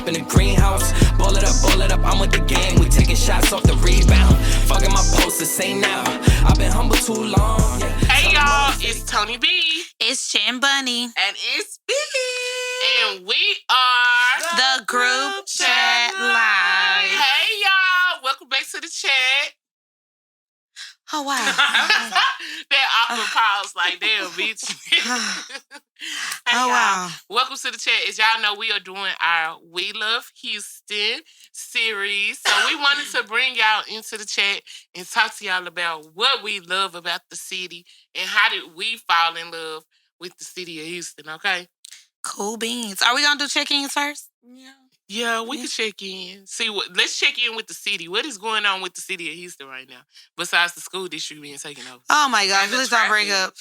in the greenhouse. Ball it up, I'm with the gang. We taking shots off the rebound. Fucking my posters, say now. I've been humble too long. Yeah. Hey y'all, it's Tony B. It's Chin Bunny. And it's Billy. And we are The Group Chat Live. Hey y'all, welcome back to the chat. Oh, wow. That awkward pause, like, damn, bitch. Hey, y'all. Wow. Welcome to the chat. As y'all know, we are doing our We Love Houston series. So we wanted to bring y'all into the chat and talk to y'all about what we love about the city and how did we fall in love with the city of Houston, okay? Cool beans. Are we going to do check-ins first? Yeah, we can check in. Let's check in with the city. What is going on with the city of Houston right now? Besides the school district being taken over. Oh, my God. Please don't bring up.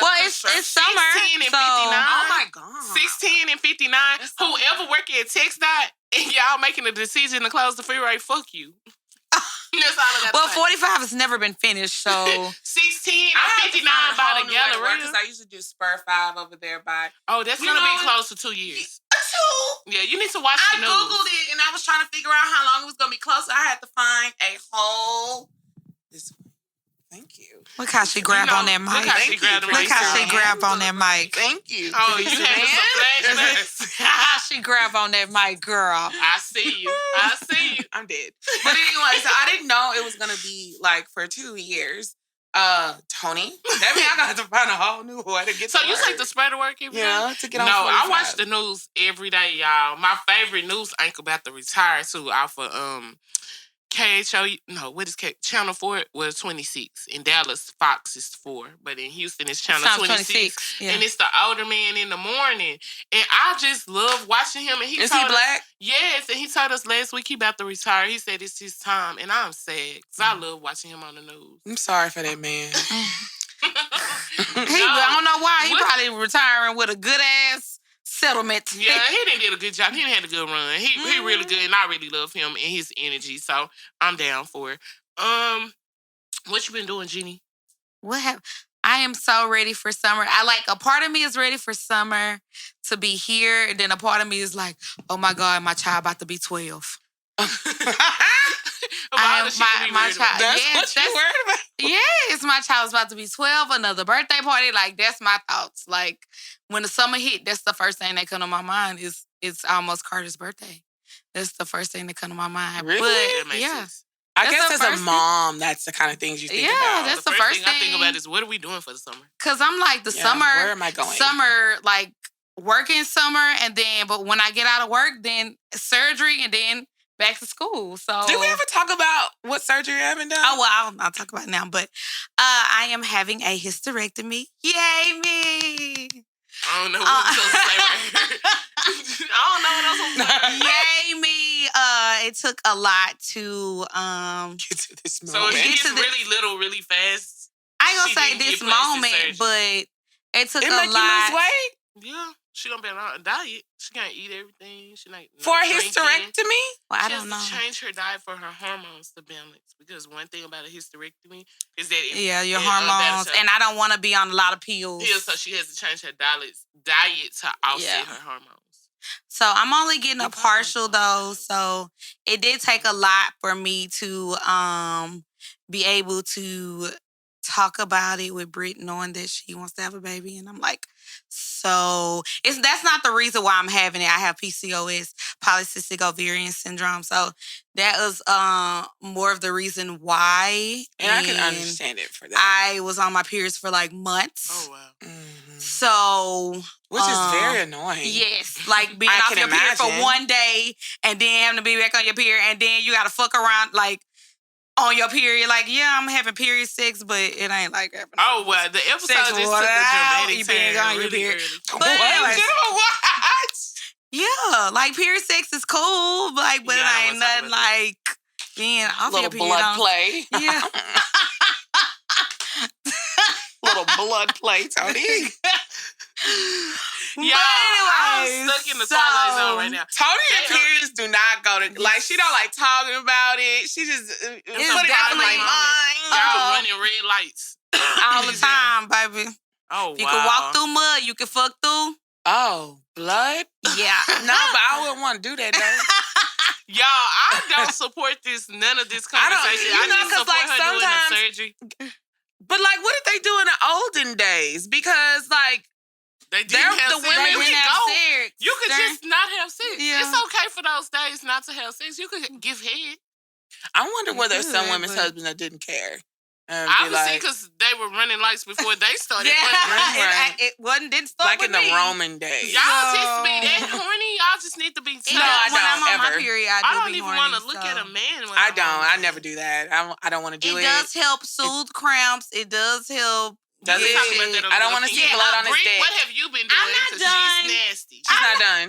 Well, it's summer. 16 and 59. Oh, my God. 16 and 59. Whoever working at TxDOT and y'all making a decision to close the freeway, fuck you. That's all I got to say. 45 has never been finished, so... 16 and 59 by the gallery. Because I used to do Spur 5 over there by... Oh, that's going to be close to 2 years. Yeah, you need to watch the news. I Googled it and I was trying to figure out how long it was going to be close. I had to find a whole... Thank you. Look how she grabbed on that mic. Look how she grabbed on that mic. Thank you. Oh, you having some flashbacks? How she grabbed on that mic, girl. I see you. I'm dead. But anyway, so I didn't know it was going to be like for 2 years. Tony, that means I got to find a whole new way to get So to you work. take the spreader work every day? Yeah, to get on No, 45. I watch the news every day, y'all. My favorite news anchor about to retire too off of KHO. No, what is Channel 4 was 26. In Dallas, Fox is 4. But in Houston, it's Channel 26. Yeah. And it's the older man in the morning. And I just love watching him. And Is he black? Yes, and he told us last week he about to retire. He said it's his time. And I'm sad because I love watching him on the news. I'm sorry for that man. I don't know why. He probably retiring with a good-ass settlement. Yeah, he didn't did a good job. He didn't had a good run. He really good, and I really love him and his energy. So I'm down for it. What you been doing, Jeannie? I am so ready for summer. A part of me is ready for summer to be here, and then a part of me is like, oh my God, my child about to be 12. My child. That's what you worried about? Yes, my child's about to be 12. Another birthday party. Like, that's my thoughts. Like, when the summer hit, that's the first thing that come to my mind is it's almost Carter's birthday. That's the first thing that come to my mind. Really? But, yeah. I guess as a mom, that's the kind of things you think about. Yeah, that's the first thing I think about is what are we doing for the summer? Because I'm like, summer. Where am I going? Summer, like, working summer, but when I get out of work, then surgery, and then back to school. So did we ever talk about what surgery you haven't done? Oh, well, I'll talk about it now. But I am having a hysterectomy. Yay, me! I don't know what I'm supposed to say right here. I don't know what I'm supposed to say. Yay, me! It took a lot to get to this So moment. it gets really little, really fast. I ain't gonna say this moment, but it took a lot. It make you lose weight? Yeah. She gonna be on a diet. She can't eat everything. She not for a hysterectomy? Well, I she don't know. Has to change her diet for her hormones to balance. Because one thing about a hysterectomy is that your hormones, and I don't want to be on a lot of pills. Yeah, so she has to change her diet to offset her hormones. So I'm only getting a partial though. So it did take a lot for me to be able to talk about it with Britt, knowing that she wants to have a baby, and I'm like, so that's not the reason why I'm having it. I have PCOS, polycystic ovarian syndrome, so that was more of the reason why. And I can understand it for that. I was on my periods for like months. Oh wow! Mm-hmm. So, which is very annoying. Yes, like being off your period for one day and then having to be back on your period, and then you got to fuck around like. On your period, like, yeah, I'm having period sex, but it ain't like having. Oh, well, the episode just took a dramatic turn really early. But anyways, what? Yeah, like, period sex is cool, like, but it ain't nothing like being off your period. Little blood play. Yeah. Little blood play, Tony. Yeah, I'm stuck in the twilight zone right now. Tony's periods do not go to, like, she don't like talking about it. She just put it out of my mind. Y'all running red lights. All the time, baby. Oh, wow. You can walk through mud, you can fuck through Oh, blood? Yeah. No, but I wouldn't want to do that, though. Y'all, I don't support none of this conversation. I just support her doing the surgery. But, like, what did they do in the olden days? Because, like, they didn't have the sex. women You didn't can have go. sex. You could just not have sex. Yeah. It's okay for those days not to have sex. You could give head. I wonder whether there's some Good, women's but- husbands that didn't care. Obviously, because they were running lights before they started. Yeah, it didn't start like with in the me. Roman days. Y'all just be that horny. Y'all just need to be. When I'm on my period, I don't be even horny, want to look at a man. When I I'm don't. horny. I never do that. I don't want to do it. It does help soothe cramps. It does help. Does it? I don't want to see blood on his dick. What have you been doing? I'm not done. She's nasty. She's not done.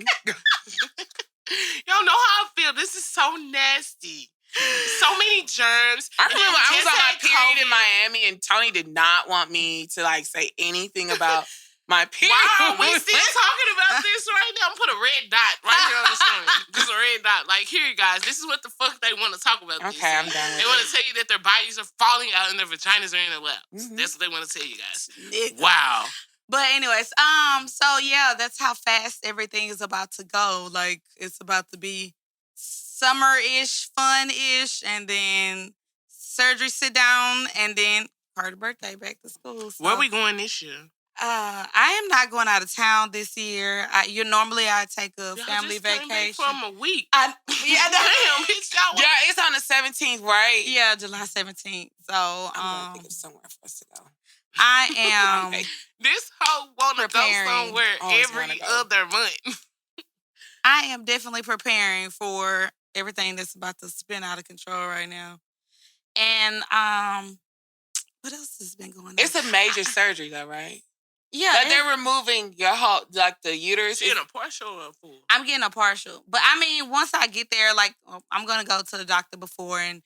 Y'all know how I feel. This is so nasty. So many germs. I remember I was on my period COVID. in Miami, and Tony did not want me to like say anything about my period. Wow, we still talking about this right now. I'm put a red dot right here on the screen. Just a red dot. Like, here, you guys, this is what the fuck they want to talk about. Okay, I'm done. They want to tell you that their bodies are falling out and their vaginas are in their laps. Mm-hmm. That's what they want to tell you guys. Nigga. Wow. But anyways, so yeah, that's how fast everything is about to go. Like, it's about to be summer-ish, fun-ish, and then surgery, sit down, and then part of birthday, back to school. So, Where we going this year? I am not going out of town this year. Normally I take a family just came back vacation. from a week. Yeah, Damn, bitch, y'all Yeah, it's on the 17th, right? yeah, July 17th. So I'm gonna think of somewhere for us to go. I am This hoe want to go Preparing. somewhere Always every wanna go. other month. I am definitely preparing for everything that's about to spin out of control right now. And what else has been going on? It's a major surgery, though, right? Yeah, Like they're removing your whole, like the uterus. She in a partial or a full? I'm getting a partial. But I mean, once I get there, like I'm gonna go to the doctor before, and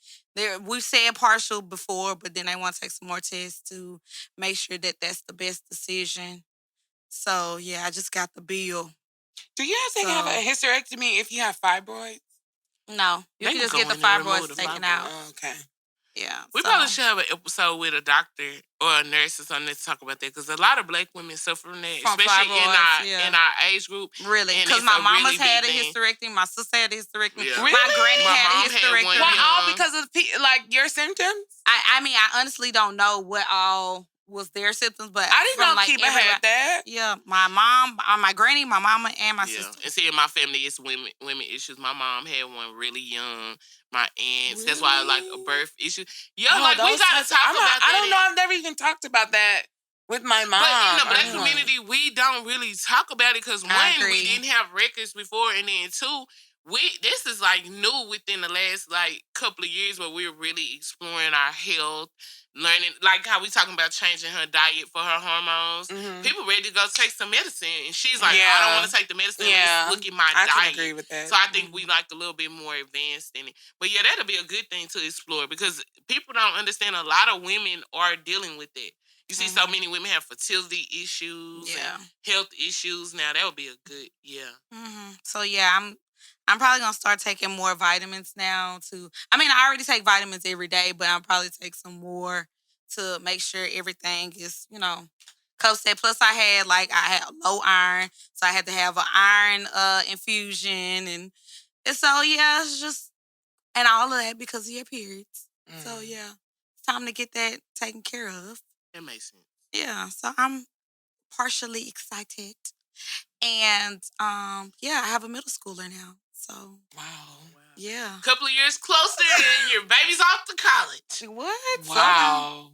we've said partial before, but then they want to take some more tests to make sure that that's the best decision. So yeah, I just got the bill. Do you have a hysterectomy if you have fibroids? No, you They can can just go get the in and remove fibroids the taken fibroid. out. Oh, okay. Yeah, We so- probably should have an episode with a doctor or a nurse or something to talk about that, because a lot of black women suffer from that, From especially fibroids, yeah. in our age group. Really, And because it's my a mama's really had a big thing. hysterectomy, my sister had a hysterectomy, Yeah. my Really? granny My had a mom had hysterectomy. one. Why Yeah. all because of like your symptoms? I mean, I honestly don't know what all was their symptoms, but I didn't from, know like, Kiba had that. Yeah, my mom, my granny, my mama, and my Yeah, sister. and see, in my family, it's women issues. My mom had one really young. My aunts, that's why I like a birth issue. Yeah, Oh, like we those gotta types talk of- about that. I don't know. I've never even talked about that with my mom. But in the black I don't know. community, we don't really talk about it because I one, agree. we didn't have records before, and then two, this is like new within the last like couple of years where we're really exploring our health, learning like how we talking about changing her diet for her hormones. Mhm. People ready to go take some medicine, and she's like, I Yeah. don't want to take the medicine. Yeah. Let's look at my I diet. can agree with that. So I think we like a little bit more advanced in it. But yeah, that'll be a good thing to explore because people don't understand a lot of women are dealing with that. You see so many women have fertility issues Yeah. and health issues. Now that would be a good, So yeah, I'm probably gonna start taking more vitamins now. I mean, I already take vitamins every day, but I'll probably take some more to make sure everything is, copacetic. Plus, I had low iron, so I had to have an iron infusion, and so yeah, it's just and all of that because of your periods. So yeah, it's time to get that taken care of. That makes sense. Yeah, so I'm partially excited. And yeah, I have a middle schooler now. So Wow. yeah. Couple of years closer and your baby's off to college. What? Wow.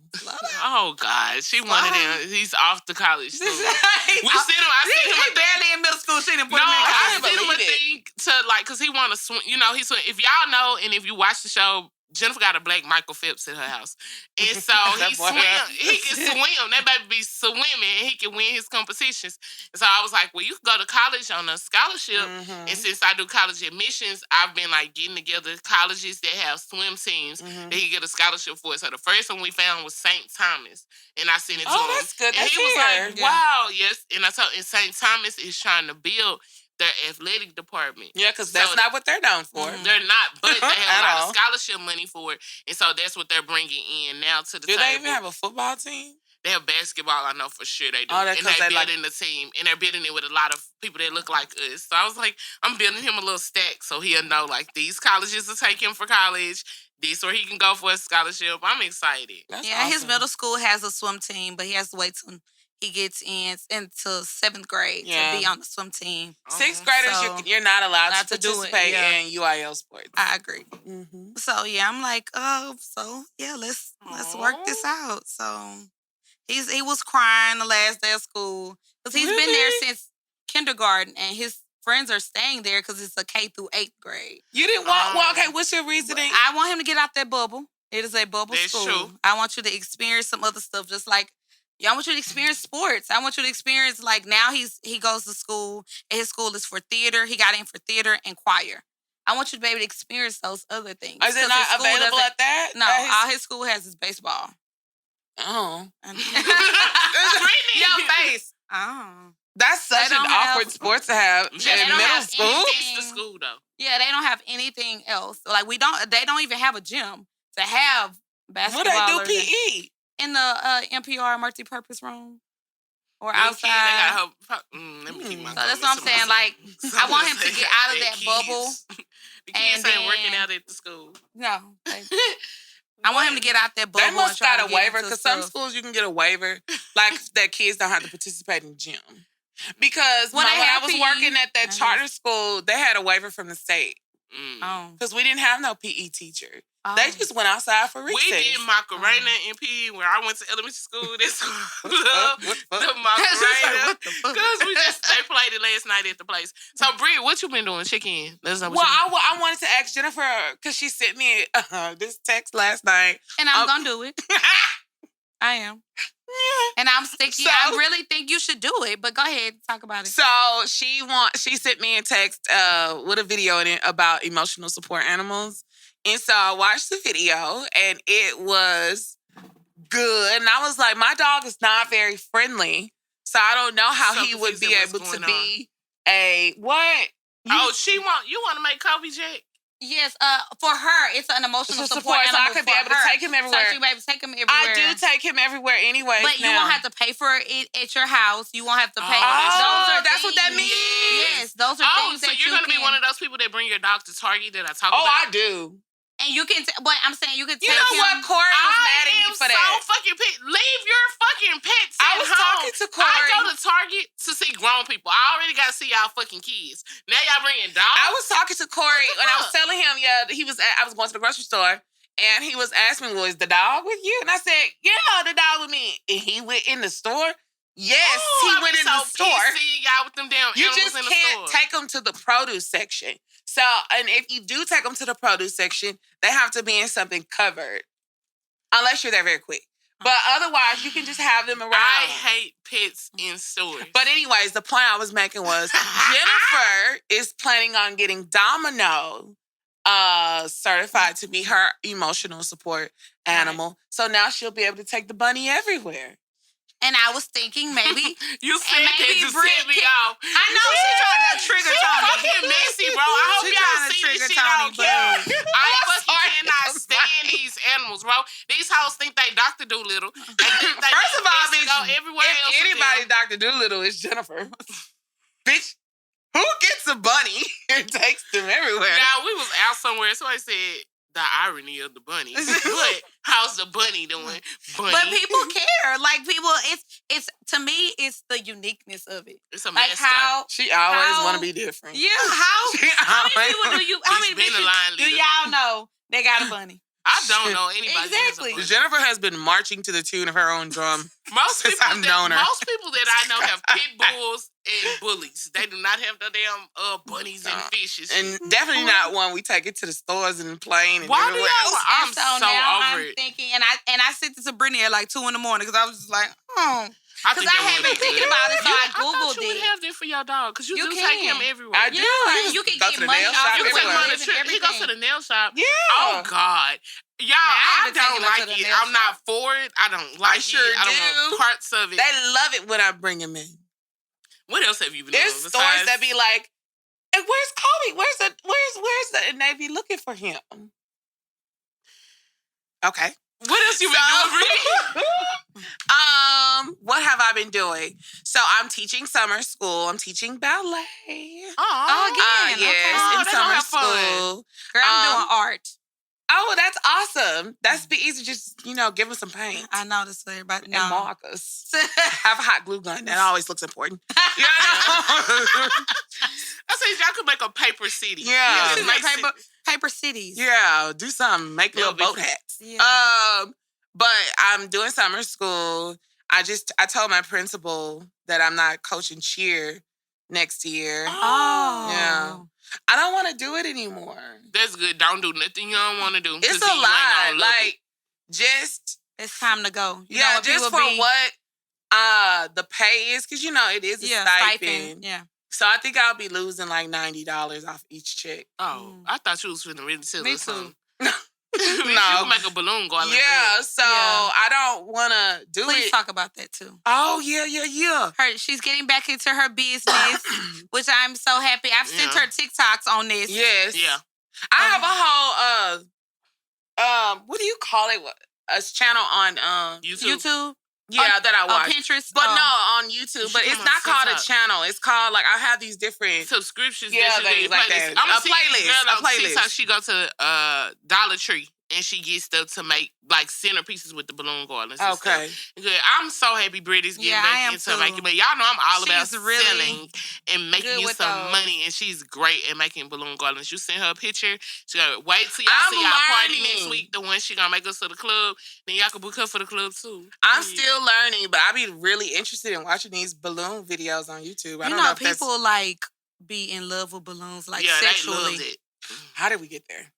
Oh God, she one of them. He's off to college soon. I seen him a thing. barely in middle school. She didn't put No, him in I college. sent him a thing to cause he want to swim. He swim. If y'all know, and if you watch the show, Jennifer got a black Michael Phelps in her house, and so he boy. swim. He can swim. That baby be swimming, and he can win his competitions. And so I was like, well, you can go to college on a scholarship. Mm-hmm. And since I do college admissions, I've been like getting together colleges that have swim teams that he get a scholarship for. So the first one we found was St. Thomas, and I sent it to him. Oh, that's good. And That's he was here. like, wow, yes. And I told him St. Thomas is trying to build their athletic department. Yeah, because that's So- not what they're known for. They're not, but they have At a lot all. of scholarship money for it. And so that's what they're bringing in now to the Do table. they even have a football team? They have basketball, I know for sure they do. Oh, that's and 'cause they're they like- building the team. And they're building it with a lot of people that look like us. So I was like, I'm building him a little stack so he'll know, like, these colleges will take him for college. This where he can go for a scholarship. I'm excited. That's his awesome. middle school has a swim team, but he has to wait till he gets into 7th grade Yeah. to be on the swim team. 6th graders, So, you're not allowed not to to do it, participate yeah. in UIL sports. I agree. Mm-hmm. So yeah, I'm like, let's work this out. So he was crying the last day of school because he's been there since kindergarten, and his friends are staying there because it's a K through 8th grade. You didn't want. Well, okay. What's your reasoning? I want him to get out that bubble. It is a bubble That's school. true. I want you to experience some other stuff, just like. I want you to experience sports. I want you to experience, like, now he goes to school, and his school is for theater. He got in for theater and choir. I want you to be able to experience those other things. Is it not available at that? No, all his school has is baseball. Oh. Brittany. Your face. Oh. That's such They an don't have- awkward sport to have they in don't middle have school. anything. It's the school, though. Yeah, they don't have anything else. Like, they don't even have a gym to have basketball. What they do PE? In the NPR multi-purpose room. Or Them kids, they outside. got let me keep my So that's what I'm saying. Like, I want him to get out of that bubble. The kids and ain't working then- out at the school. No. I want him to get out that bubble. They must and try got to a get waiver into because some stuff. schools you can get a waiver, like that kids don't have to participate in the gym. Because Well, when they I have was PE. working at that Mhm. charter school, they had a waiver from the state Mm. Oh. because we didn't have no PE teacher. Oh. They just went outside for We recess. did Macarena in PE where I went to elementary school. That's What love the fuck? the Like, Macarena. what the fuck? Because they played it last night at the place. So, Bree, what you been doing? Check in. Let us know what Well, you been I wanted to ask Jennifer because she sent me this text last night. And I'm going to do it. I am. And I'm sticking. So- I really think you should do it. But go ahead, talk about it. So she sent me a text with a video in it about emotional support animals. And so I watched the video and it was good. And I was like, my dog is not very friendly. So I don't know how So he would be confused at able what's to going be a what? Oh, you want to make Kobe Jack? Yes, for her, it's an emotional It's a support support, so I animal could be for able to her. take him everywhere. So you be able to take him everywhere. I do take him everywhere anyway. But you won't have to pay for it at your house. You won't have to pay. Oh, that's what that things- means. Yes, those are Oh, things so that you're you going to be can- one of those people that bring your dog to Target that I talk Oh, about? I do. And you can, but I'm saying you can take You know him. what? Corey was mad at me for I am that. so fucking pissed. Leave your fucking pets I at was home. talking to Corey. I go to Target to see grown people. I already got to see y'all fucking kids. Now y'all bringing dogs? I was talking to Corey What the and I was fuck? telling him, I was going to the grocery store and he was asking me, well, is the dog with you? And I said, yeah, the dog with me. And he went in the store. Yes, Ooh, he I went be in so the store. pissed seeing y'all with them damn You animals just in the can't store. take them to the produce section. So, and if you do take them to the produce section, they have to be in something covered. Unless you're there very quick. But otherwise, you can just have them around. I hate pets in stores. But anyways, the point I was making was Jennifer is planning on getting Domino certified to be her emotional support animal. So now she'll be able to take the bunny everywhere. And I was thinking maybe. You said that maybe to Brit set me can- off. I know she trying to trigger She Tony. fucking messy, bro. I hope She y'all trying to see trigger this shit Tony, on camera. but- I I'm fucking sorry. cannot I'm stand sorry. these animals, bro. These hoes think they Dr. Doolittle. They think they First of all, best to bitch, go everywhere if else with anybody them. Dr. Doolittle is Jennifer. Bitch, who gets a bunny and takes them everywhere? Now, we was out somewhere. Somebody said, the irony of the bunny. But how's the bunny doing? Bunny. But people care. Like people, it's to me, it's the uniqueness of it. It's a Like mascot. how. She always How- want to be different. Yeah, how? She How many always- people do you? How He's many been a bitches line do leader. y'all know they got a bunny? I don't know anybody. that has a Exactly. bunny. Jennifer has been marching to the tune of her own drum. Most since people, I've known her. most people that I know have pit bulls and bullies. They do not have the damn bunnies and fishes. And definitely not one we take it to the stores and plane and Why do everywhere y'all- else. I'm And so now over I'm it. thinking, and I sent this to Brittany at like 2 a.m. because I was just like, I because think I that had would been be thinking good. about it, so I I thought googled you would it. have that for your dog because you You do take him can. everywhere. I do. Yeah, He you can go get to the money nail off shop You your take him on everywhere. a trip. He goes to the nail shop. Yeah. Oh God, y'all! I I haven't don't taken him to like the it. nail I'm not shop. for it. I don't like sure it. I don't do. want parts of it. They love it when I bring him in. What else have you been There's doing? stores that be like, hey, where's Kobe? Where's the and they be looking for him. Okay. What else you been doing, Brittany? What have I been doing? So I'm teaching summer school. I'm teaching ballet. Again. Yes, Okay. in they gonna summer have fun. school. Girl, I'm doing art. Oh, that's awesome. That's be easy. Just, give them some paint. I know this for everybody. And No. markers. Have a hot glue gun. That always looks important. Yeah. I said y'all could make a paper city. Yeah. She's make like paper cities. Yeah, do something. Make little Little boat bit- hats. Yeah. But I'm doing summer school. I told my principal that I'm not coaching cheer next year. Oh. Yeah. I don't want to do it anymore. That's good. Don't do nothing you don't want to do. It's 'cause a then you ain't lot. gonna love it. Like, just It's time to go. You know yeah, what just people for be- what the pay is, because it is a stipend. Yeah. So I think I'll be losing like $90 off each check. Oh, I thought you was finna read to Me or something. No. You can make a balloon garland. Yeah, so Yeah. I don't want to do Please it. talk about that too. Oh, yeah. She's getting back into her business, which I'm so happy. I've sent Yeah. her TikToks on this. Yes. Yeah. I have a whole, what do you call it? A channel on, YouTube. that I watch. Pinterest. But no, on YouTube. But should it's come not on called a TikTok. channel. It's called, like, I have these different... Subscriptions. Yeah, that you things get, like playlist. that. I'm A playlist, Girl a on playlist. TikTok, she go to Dollar Tree and she gets stuff to make like centerpieces with the balloon garlands. And Okay. stuff. Good. I'm so happy Brittany's getting Yeah, I back am into too. making. But y'all know I'm all about She's really selling and making good you with some those. money, and she's great at making balloon garlands. You send her a picture. She gotta wait till y'all I'm see y'all party learning. next week. The one she gonna make us to the club. Then y'all can book her for the club too. I'm Yeah. still learning, but I be really interested in watching these balloon videos on YouTube. I You don't know, know if that's... people like be in love with balloons, like yeah, sexually. they loved it. How did we get there?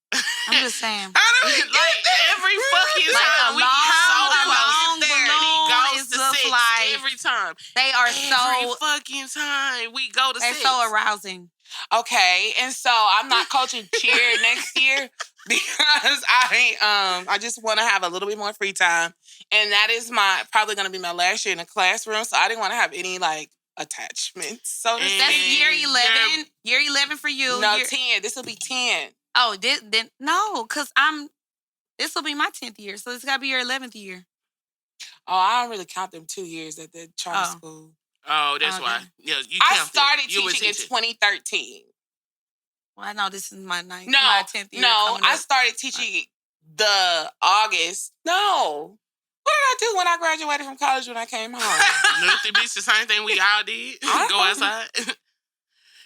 I'm just saying. How did we Like get there? every fucking Like time a we long, get so a close. long There. balloon It goes is to just sex like- every time. They are Every so fucking time we go to they're sex. so arousing. Okay, and so I'm not coaching cheer next year because I just want to have a little bit more free time, and that is probably going to be my last year in the classroom. So I didn't want to have any like attachments. So to And- That's speak. year 11. Year 11 for you. No, Year- 10. This will be 10. Oh, then no, because this will be my 10th year, so it's got to be your 11th year. Oh, I don't really count them 2 years at the charter Oh. school. Oh, that's Okay. why. Yeah, you I count started them. You were teaching in 2013. Well, I know this is my No, my 10th year. no, coming I up. started teaching the August. No. What did I do when I graduated from college when I came home? Nothing, bitch. The same thing we all did. I Go don't- outside.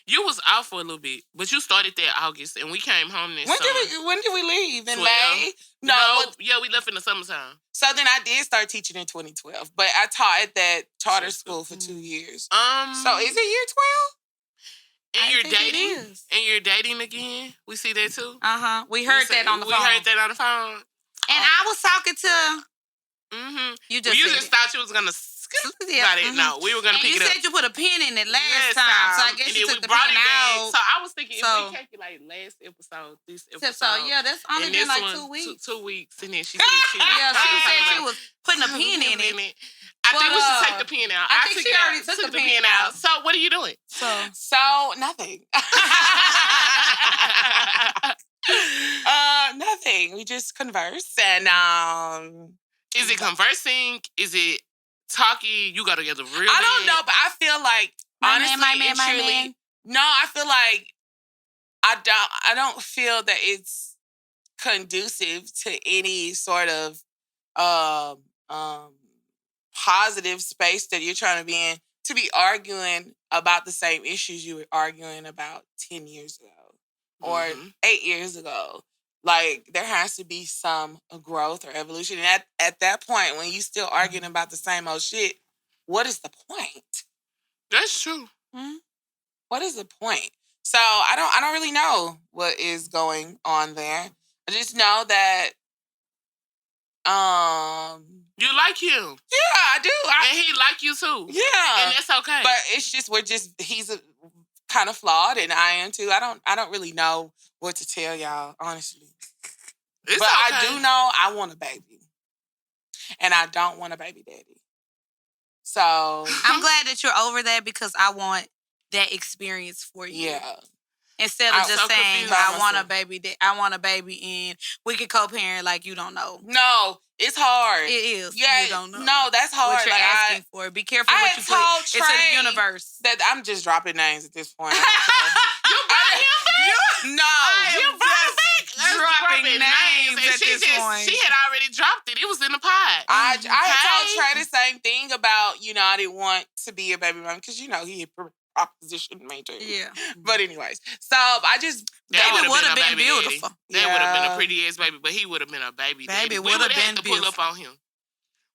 You was out for a little bit, but you started there August, and we came home this summer. When did we leave? In 12? May? No. No, yeah, we left in the summertime. So then I did start teaching in 2012, but I taught at that charter Charter school for 2 years. Um, So is it year 12? and I you're think it dating, is. and you're dating again. We see that too. We heard that on the phone. We heard that on the phone. And I was talking to Mm-hmm. you. Just You said just it. thought you was gonna skip Yeah, about it. mhm. No, we were gonna And pick you it up. said you put a pin in it last time, so I guess and you then took the we brought pin it back. out. So I was thinking So- if we calculate last episode, this So, episode, yeah, that's only and been this like one, 2 weeks. 2 weeks, and then she said she Yeah, she said she was putting a pin in it. I think we should But, take the pin out. I think took she it out. already took the pin out. So what are you doing? So So nothing. Nothing. We just converse and Is it conversing? Is it talking? You got together real I don't bad? know, but I feel like honestly, and truly, my man. no, I feel like I don't feel that it's conducive to any sort of positive space that you're trying to be in to be arguing about the same issues you were arguing about 10 years ago or Mhm. 8 years ago. Like, there has to be some growth or evolution. And at that point, when you still arguing about the same old shit, what is the point? That's true. What is the point? So I don't really know what is going on there. I just know that You like him, yeah, I do. and he like you too, Yeah. and that's okay. But it's just he's a kind of flawed and I am too. I don't really know what to tell y'all, honestly. it's but okay. I do know I want a baby. And I don't want a baby daddy. So I'm glad that you're over that because I want that experience for you. yeah. Instead of I'm just so saying, confused. I want a baby, I want a baby, and we can co-parent like you don't know. No, it's hard. It is. Yeah, You don't know. no, that's hard. What you're Like, asking for. Be careful I what had you told put into the Trey universe. that I'm just dropping names at this point. You brought him back? No. You brought him back? dropping names and at this point. She had already dropped it. It was in the pod. I had told Okay. Trey the same thing about, I didn't want to be a baby mom because, he had proposition major. Yeah. But anyways, so I just... Baby would have been baby beautiful. daddy. That would have been Yeah. a pretty ass baby, but he would have been a baby daddy. Baby We would would have have had been to pull up beautiful. on him.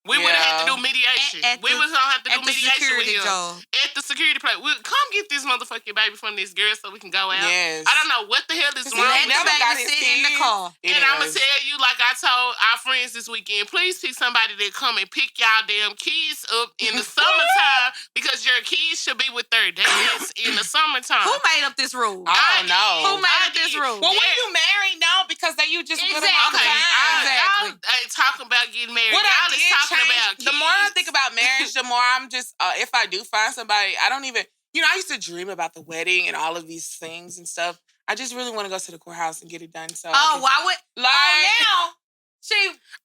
We would have had to do mediation. At We the- was gonna have to do At the mediation with security him job. at the security place. Come get this motherfucking baby from this girl so we can go out. Yes. I don't know what the hell is He wrong. Let with the never him. got baby his sit in the kids. car. And I'm gonna Anyways. tell you, like I told our friends this weekend, please pick somebody that come and pick y'all damn kids up in the summertime because your kids should be with their dads in the summertime. Who made up this rule? I don't know. Who made I up this did. rule? Well, when you married, no, because they you just Exactly. Okay, Exactly. y'all ain't talking about getting married. What I Y'all did is talking change, about kids. the more I think about marriage, the more I'm just, if I do find somebody, I don't even, I used to dream about the wedding and all of these things and stuff. I just really want to go to the courthouse and get it done. So Why would... now, She...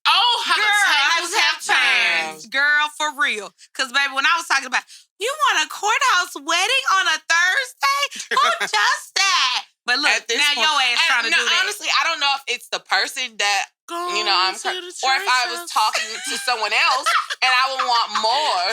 how Girl, the I tables was have half turned. Girl, for real. Because, baby, when I was talking about, you want a courthouse wedding on a Thursday? Who does that? But look, at this now point, your ass trying to do that. honestly, I don't know if it's the person that, I'm, Going or to the if I was church talking to someone else and I would want more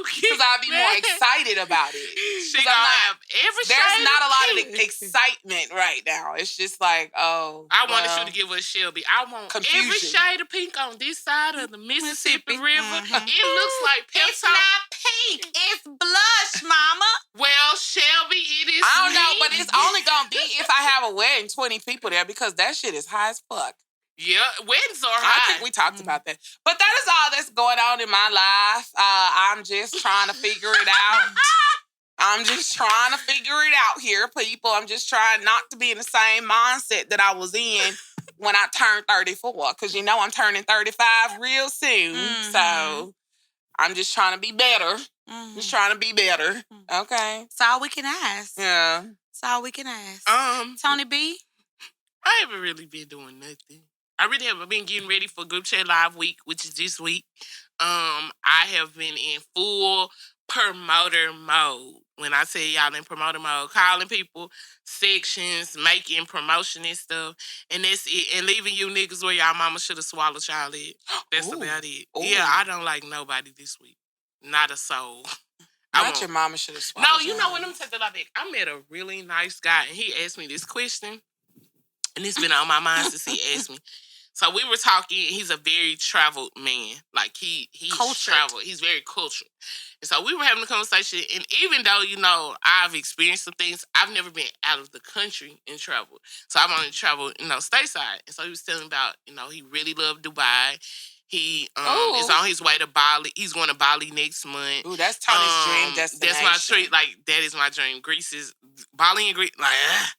because I'd be more excited about it. She 'Cause gonna I'm not- have every There's shade not a lot pink. of excitement right now. It's just like, I wanted you to give us Shelby. I want every Confusion. shade of pink on this side of the Mississippi River. Mhm. It looks like It's Pepsi. not pink. It's blush, mama. Well, Shelby, it is. I don't know, me. but it's only gonna be if I have a wedding, 20 people there because that shit is high as fuck. Yeah, weddings are I high. think we talked about that. But that is all that's going on in my life. I'm just trying to figure it out. I'm just trying to figure it out here, people. I'm just trying not to be in the same mindset that I was in when I turned 34. Because I'm turning 35 real soon. Mhm. So I'm just trying to be better. Just trying to be better. Okay. That's all we can ask. Yeah. That's all we can ask. Tony B? I haven't really been doing nothing. I really haven't been getting ready for Group Chat Live Week, which is this week. I have been in full promoter mode. When I say y'all in promoter mode, calling people, sections, making promotion and stuff. And that's it. And leaving you niggas where y'all mama should have swallowed y'all it. That's Ooh. about it. Ooh. Yeah, I don't like nobody this week. Not a soul. Not your mama should have swallowed. No, you know what? Let me take that out back. I met a really nice guy, and he asked me this question. And it's been on my mind since he asked me. So we were talking. He's a very traveled man. Like, he's Cultured. traveled. He's very cultured. And so we were having a conversation. And even though, I've experienced some things, I've never been out of the country and traveled. So I've only traveled, stateside. And so he was telling me about, he really loved Dubai. He is on his way to Bali. He's going to Bali next month. Ooh, that's Tony's dream destination. That's my treat. Like, that is my dream. Greece is Bali and Greece. Like,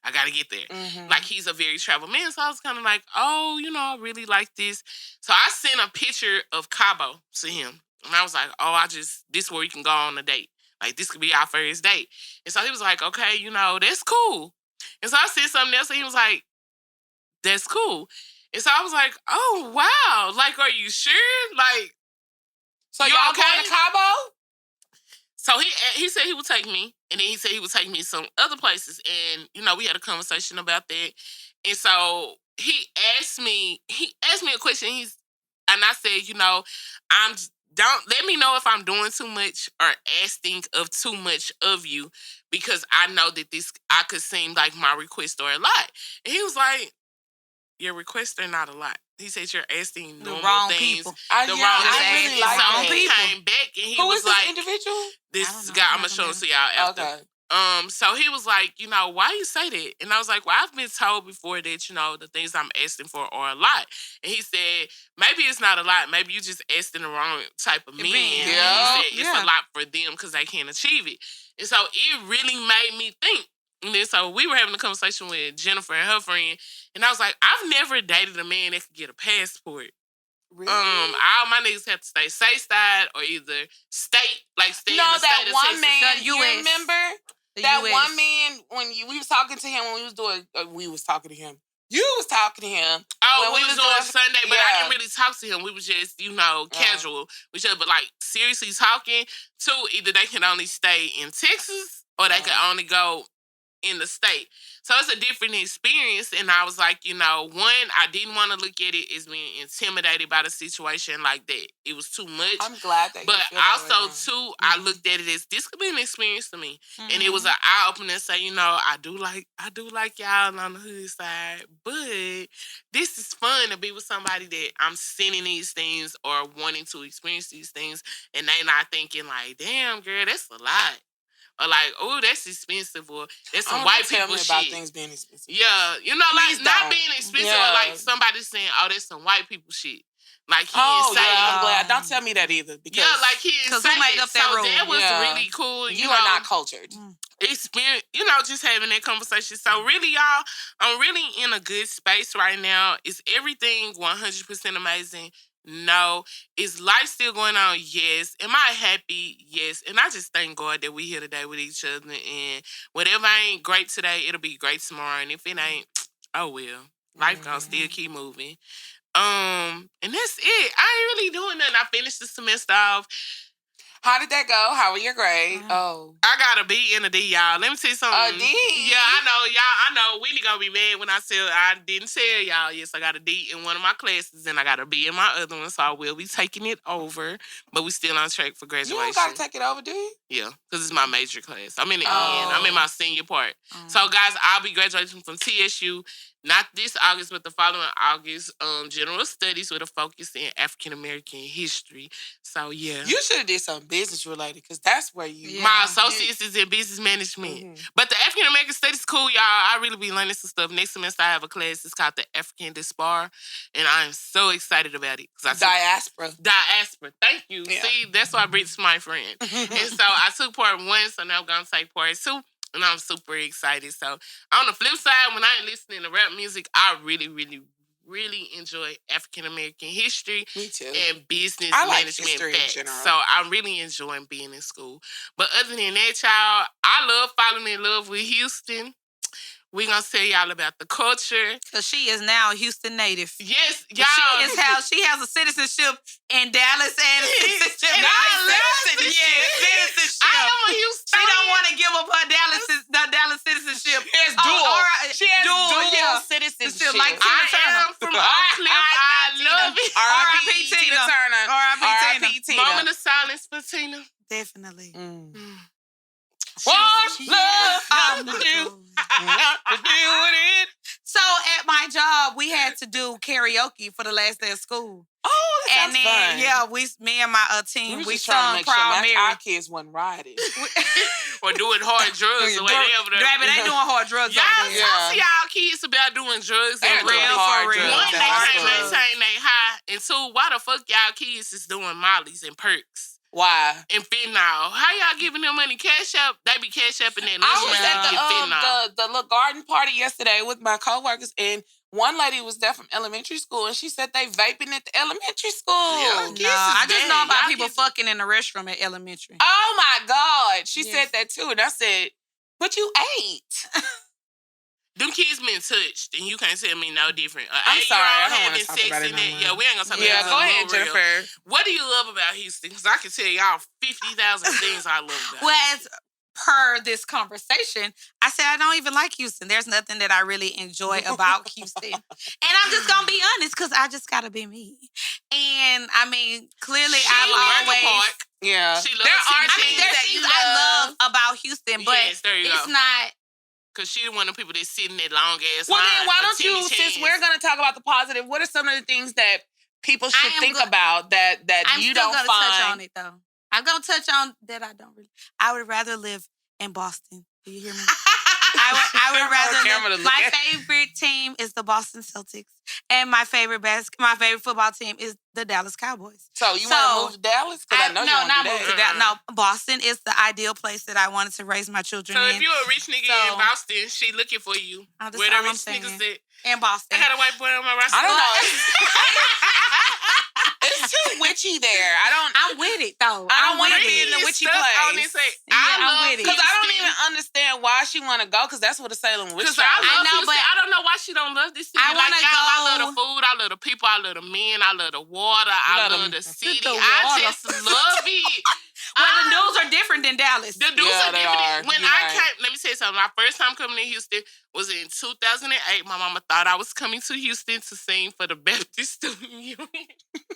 I gotta get there. Mhm. Like, he's a very travel man. So I was kind of like, I really like this. So I sent a picture of Cabo to him. And I was like, this is where you can go on a date. Like, this could be our first date. And so he was like, okay, that's cool. And so I said something else, and he was like, that's cool. And so I was like, oh, wow. Like, are you sure? Like, So you y'all okay? going to Cabo? So he said he would take me, and then he said he would take me some other places, and we had a conversation about that. And so he asked me a question. And I said, don't let me know if I'm doing too much or asking of too much of you, because I know that I could seem like my requests are a lot. And he was like, your requests are not a lot. He said you're asking The normal wrong things. people. The wrong I things. really like So that. he came back and he Who was is this like, individual? I this don't know. guy, I'm gonna show him to y'all after. Okay. So he was like, why you say that? And I was like, well, I've been told before that, the things I'm asking for are a lot. And he said, maybe it's not a lot. Maybe you just asking the wrong type of men. And Yeah. he said it's a lot for them because they can't achieve it. And so it really made me think. And then so we were having a conversation with Jennifer and her friend. And I was like, I've never dated a man that could get a passport. Really? All my niggas have to stay stateside or either stay in the that state of one Texas. man, The you US. remember? That US. one man, when we was talking to him, when we was doing, we was talking to him. You was talking to him. Oh, when we was doing Sunday, but I yeah. didn't really talk to him. We was just, casual with each other. But like seriously talking to either they can only stay in Texas or they can only go in the state. So it's a different experience. And I was like, one, I didn't want to look at it as being intimidated by the situation like that. It was too much. I'm glad that. But you feel that also way too, I looked at it as this could be an experience to me, and it was an eye opener to say, I do like y'all on the hood side, but this is fun to be with somebody that I'm sending these things or wanting to experience these things, and they not thinking like, damn girl, that's a lot. Or like, oh, that's expensive, or that's some white tell people me shit. about things being expensive. Yeah, Please like not don't. being expensive, Yeah. or like somebody saying, oh, that's some white people shit. Like he Oh, didn't say, yeah, I'm glad. Don't tell me that either. Because like he didn't say who made it. up that so rule? that was Yeah. really cool. you are not cultured. Experience, just having that conversation. So really, y'all, I'm really in a good space right now. Is everything 100% amazing? No. Is life still going on? Yes. Am I happy? Yes. And I just thank God that we here today with each other. And whatever ain't great today, it'll be great tomorrow. And if it ain't, oh well. Life gonna still keep moving. And that's it. I ain't really doing nothing. I finished the semester off. How did that go? How were your grades? Oh. I got a B and a D, y'all. Let me tell you something. A D? Yeah, I know. Y'all, I know. Whitney gonna be mad when I didn't tell y'all. Yes, I got a D in one of my classes and I got a B in my other one, so I will be taking it over. But we still on track for graduation. You don't got to take it over, do you? Yeah, because it's my major class. I'm in the end. I'm in my senior part. So, guys, I'll be graduating from TSU. Not this August, but the following August. General studies with a focus in African American history. So yeah, You should have did something business related because that's where you. my associates is in business management. But the African American studies cool, y'all. I really be learning some stuff. Next semester I have a class. It's called the African Diaspora, and I am so excited about it because Diaspora. Thank you. Yeah. See, that's why Britt's my friend. And so I took part 1, so now I'm gonna take part 2. And I'm super excited. So on the flip side, when I ain't listening to rap music, I really, really, really enjoy African American history Me too. and business I like management history in facts. general. So I'm really enjoying being in school. But other than that, y'all, I love falling in love with Houston. We're going to tell y'all about the culture. Because she is now a Houston native. Yes, y'all. She has a citizenship in Dallas and a citizenship in And I love Houston. citizenship. Citizenship. I am a Houston. She don't want to give up her Dallas citizenship. She has dual. She has dual citizenship. like Tina Turner. I am from Oak Cliff. I love it. R.I.P. R.I.P. Tina Turner. R.I.P. Tina. Moment of silence for Tina. Definitely. What's She- love Oh, got to my do? God. Not to deal with it. So at my job, we had to do karaoke for the last day of school. Oh, that And sounds then, fun. me and my team, we sung Proud Mary. our kids wasn't riding. Or doing hard drugs or whatever. Baby, they doing hard drugs Y'all over there. talk to y'all kids about doing drugs They're and doing real. hard for real. drugs. One, they Hard can't drugs. maintain they high. And 2, why the fuck y'all kids is doing mollies and perks Why? and fentanyl? How y'all giving them money? Cash up? They be cash up in that I was fentanyl. at the little garden party yesterday with my coworkers, and one lady was there from elementary school, and she said they vaping at the elementary school. Yeah. No, Kids is I just know bad. about Y'all people kids- fucking in the restroom at elementary. Oh my God. She Yes. said that too. And I said, but you ate. Them kids been touched, and you can't tell me no different. I'm sorry, I don't wanna having talk sex about it in no it. more. Yeah, we ain't gonna talk about Yeah, that. go ahead, For real. Jennifer. What do you love about Houston? Because I can tell y'all 50,000 things I love about Well, Houston. as per this conversation, I said I don't even like Houston. There's nothing that I really enjoy about Houston. And I'm just going to be honest because I just got to be me. And, I mean, clearly She I've love always... Park. Yeah. She loves There are Tennessee. things there's that things you I love. love about Houston, but Yes, there you it's go. not... Because she one of the people that's sitting that long ass Well, line. then why for don't you, Timmy since Chance. we're going to talk about the positive, what are some of the things that people should am think go- about that I'm you still don't gonna find? touch on it, though. I'm going to touch on that I don't really... I would rather live in Boston. Do you hear me? I would rather. My favorite team is the Boston Celtics, and my favorite football team is the Dallas Cowboys. So you want to move to Dallas? Because I know you want to do move to that. Dallas. No, Boston is the ideal place that I wanted to raise my children So in. if you're a rich nigga in Boston, she looking for you. That's Where the all I'm rich saying. niggas at? In Boston. I got a white boy on my roster. I don't know. It's too wicked witchy there. I'm with it though. I don't I'm want to with be it. in the witchy Stuck place. on this, Yeah, I I'm love with it. Because I don't Houston. even understand why she want to go. Because that's what the Salem witch Because trial I is. love know, Houston. but I don't know why she don't love this city. I Like wanna y'all, I love go- the food, I love the people, I love the men, I love the water, I love love them- the city. the I water. just love it. Well, the I- news are different than Dallas. The dudes Yeah, are they different. are. When You're I right. came, let me say something. My first time coming to Houston was in 2008. My mama thought I was coming to Houston to sing for the Baptist Student Union.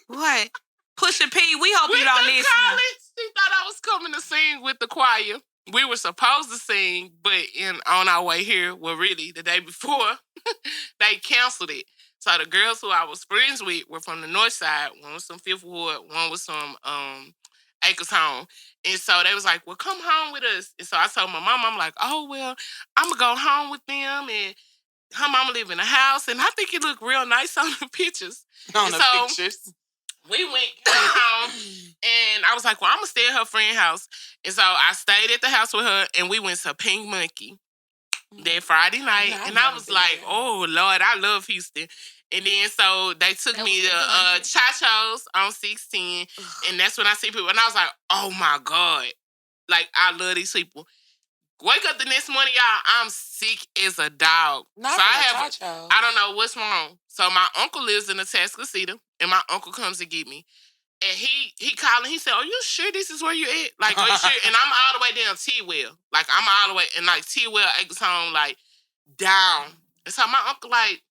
What? Pusha P, we hope With you don't the listen. college, she thought I was coming to sing with the choir. We were supposed to sing, but on our way here, well, really, the day before, they canceled it. So the girls who I was friends with were from the north side. One was from Fifth Ward, one was from Acres Home. And so they was like, well, come home with us. And so I told my mom, I'm like, oh, well, I'm going to go home with them. And her mama live in a house. And I think it looked real nice on the pictures. On And the so- pictures. We went home, and I was like, well, I'm going to stay at her friend's house. And so I stayed at the house with her, and we went to Pink Monkey that Friday night. Yeah, I've and I never was been like, there. oh, Lord, I love Houston. And then so they took That me was to Pink Monkey. Chacho's on 16, and that's when I see people. And I was like, oh, my God. Like, I love these people. Wake up the next morning, y'all, I'm sick as a dog. Not so from I the have, Chacho. I don't know what's wrong. So my uncle lives in Atascocita, and my uncle comes to get me. And he called and he said, are you sure this is where you at? Like, are you sure? And I'm all the way down T-Well. Like, I'm all the way, and like T-Well, Acres Home, like, down. And so my uncle like,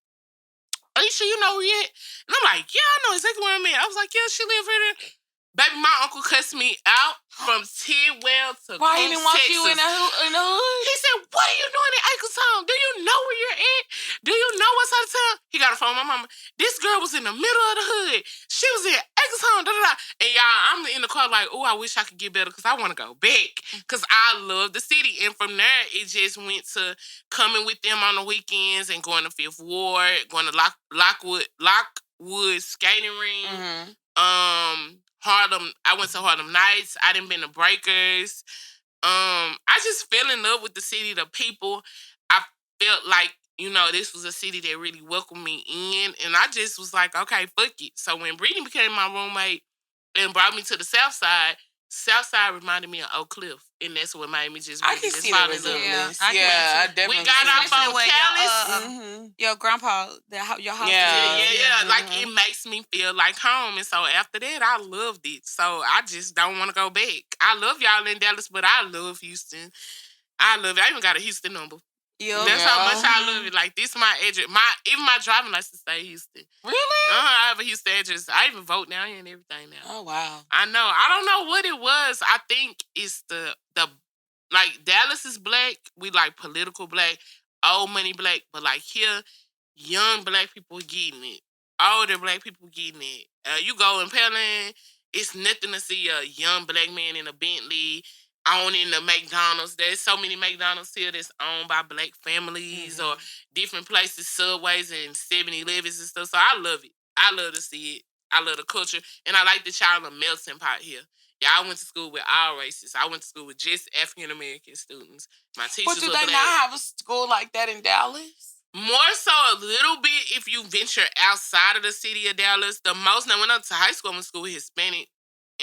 are you sure you know where you at? And I'm like, yeah, I know exactly where I'm at. I was like, yeah, she live here. Baby, my uncle cussed me out from T-Well to Why he Coos, didn't want Texas. you in the hood? He said, what are you doing in Acres Home? Do you know where you're at? Do you know what's out of town? He got a phone with my mama. This girl was in the middle of the hood. She was in Acres Home, da-da-da. And y'all, I'm in the car like, oh, I wish I could get better because I want to go back because I love the city. And from there, it just went to coming with them on the weekends and going to Fifth Ward, going to Lockwood skating ring. Mm-hmm. Harlem. I went to Harlem Nights. I done been to Breakers. I just fell in love with the city, the people. I felt like, this was a city that really welcomed me in. And I just was like, okay, fuck it. So when Brittany became my roommate and brought me to the South Side reminded me of Oak Cliff. And that's what made me just I really can just see fall the in love. resemblance. I can Yeah, I too. definitely We got see off the Especially on where Callis. Mm-hmm. your grandpa, your house. Yeah. Yeah. Like, Mhm. it makes me feel like home. And so after that, I loved it. So I just don't want to go back. I love y'all in Dallas, but I love Houston. I love it. I even got a Houston number. Yup. That's how much I Mm-hmm. love it. Like, this is my address. Even my driving license say Houston. Really? I have a Houston address. I even vote down here and everything now. Oh, wow. I know. I don't know what it was. I think it's the like, Dallas is black. We like political black, old money black. But like here, young black people getting it. Older black people getting it. You go in Pearland, it's nothing to see a young black man in a Bentley owning the McDonald's. There's so many McDonald's here that's owned by black families or different places, Subways and 7-Elevens and stuff. So I love it. I love to see it. I love the culture. And I like the child a melting pot here. Yeah, I went to school with all races. I went to school with just African-American students. My teachers But do were they black. not have a school like that in Dallas? More so a little bit if you venture outside of the city of Dallas. The most, now when I went to high school, I went to school with Hispanic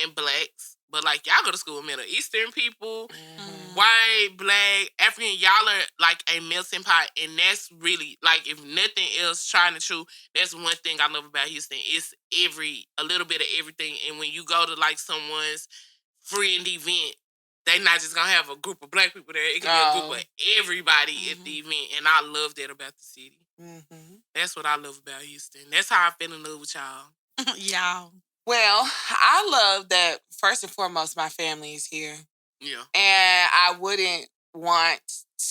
and blacks. But like, y'all go to school with Middle Eastern people, white, black, African. Y'all are like a melting pot. And that's really, like, if nothing else, trying to true, that's one thing I love about Houston. It's a little bit of everything. And when you go to like someone's friend event, they not just gonna have a group of black people there. It can be a group of everybody at the event. And I love that about the city. Mm-hmm. That's what I love about Houston. That's how I fell in love with y'all. Y'all. Well, I love that, first and foremost, my family is here. Yeah. And I wouldn't want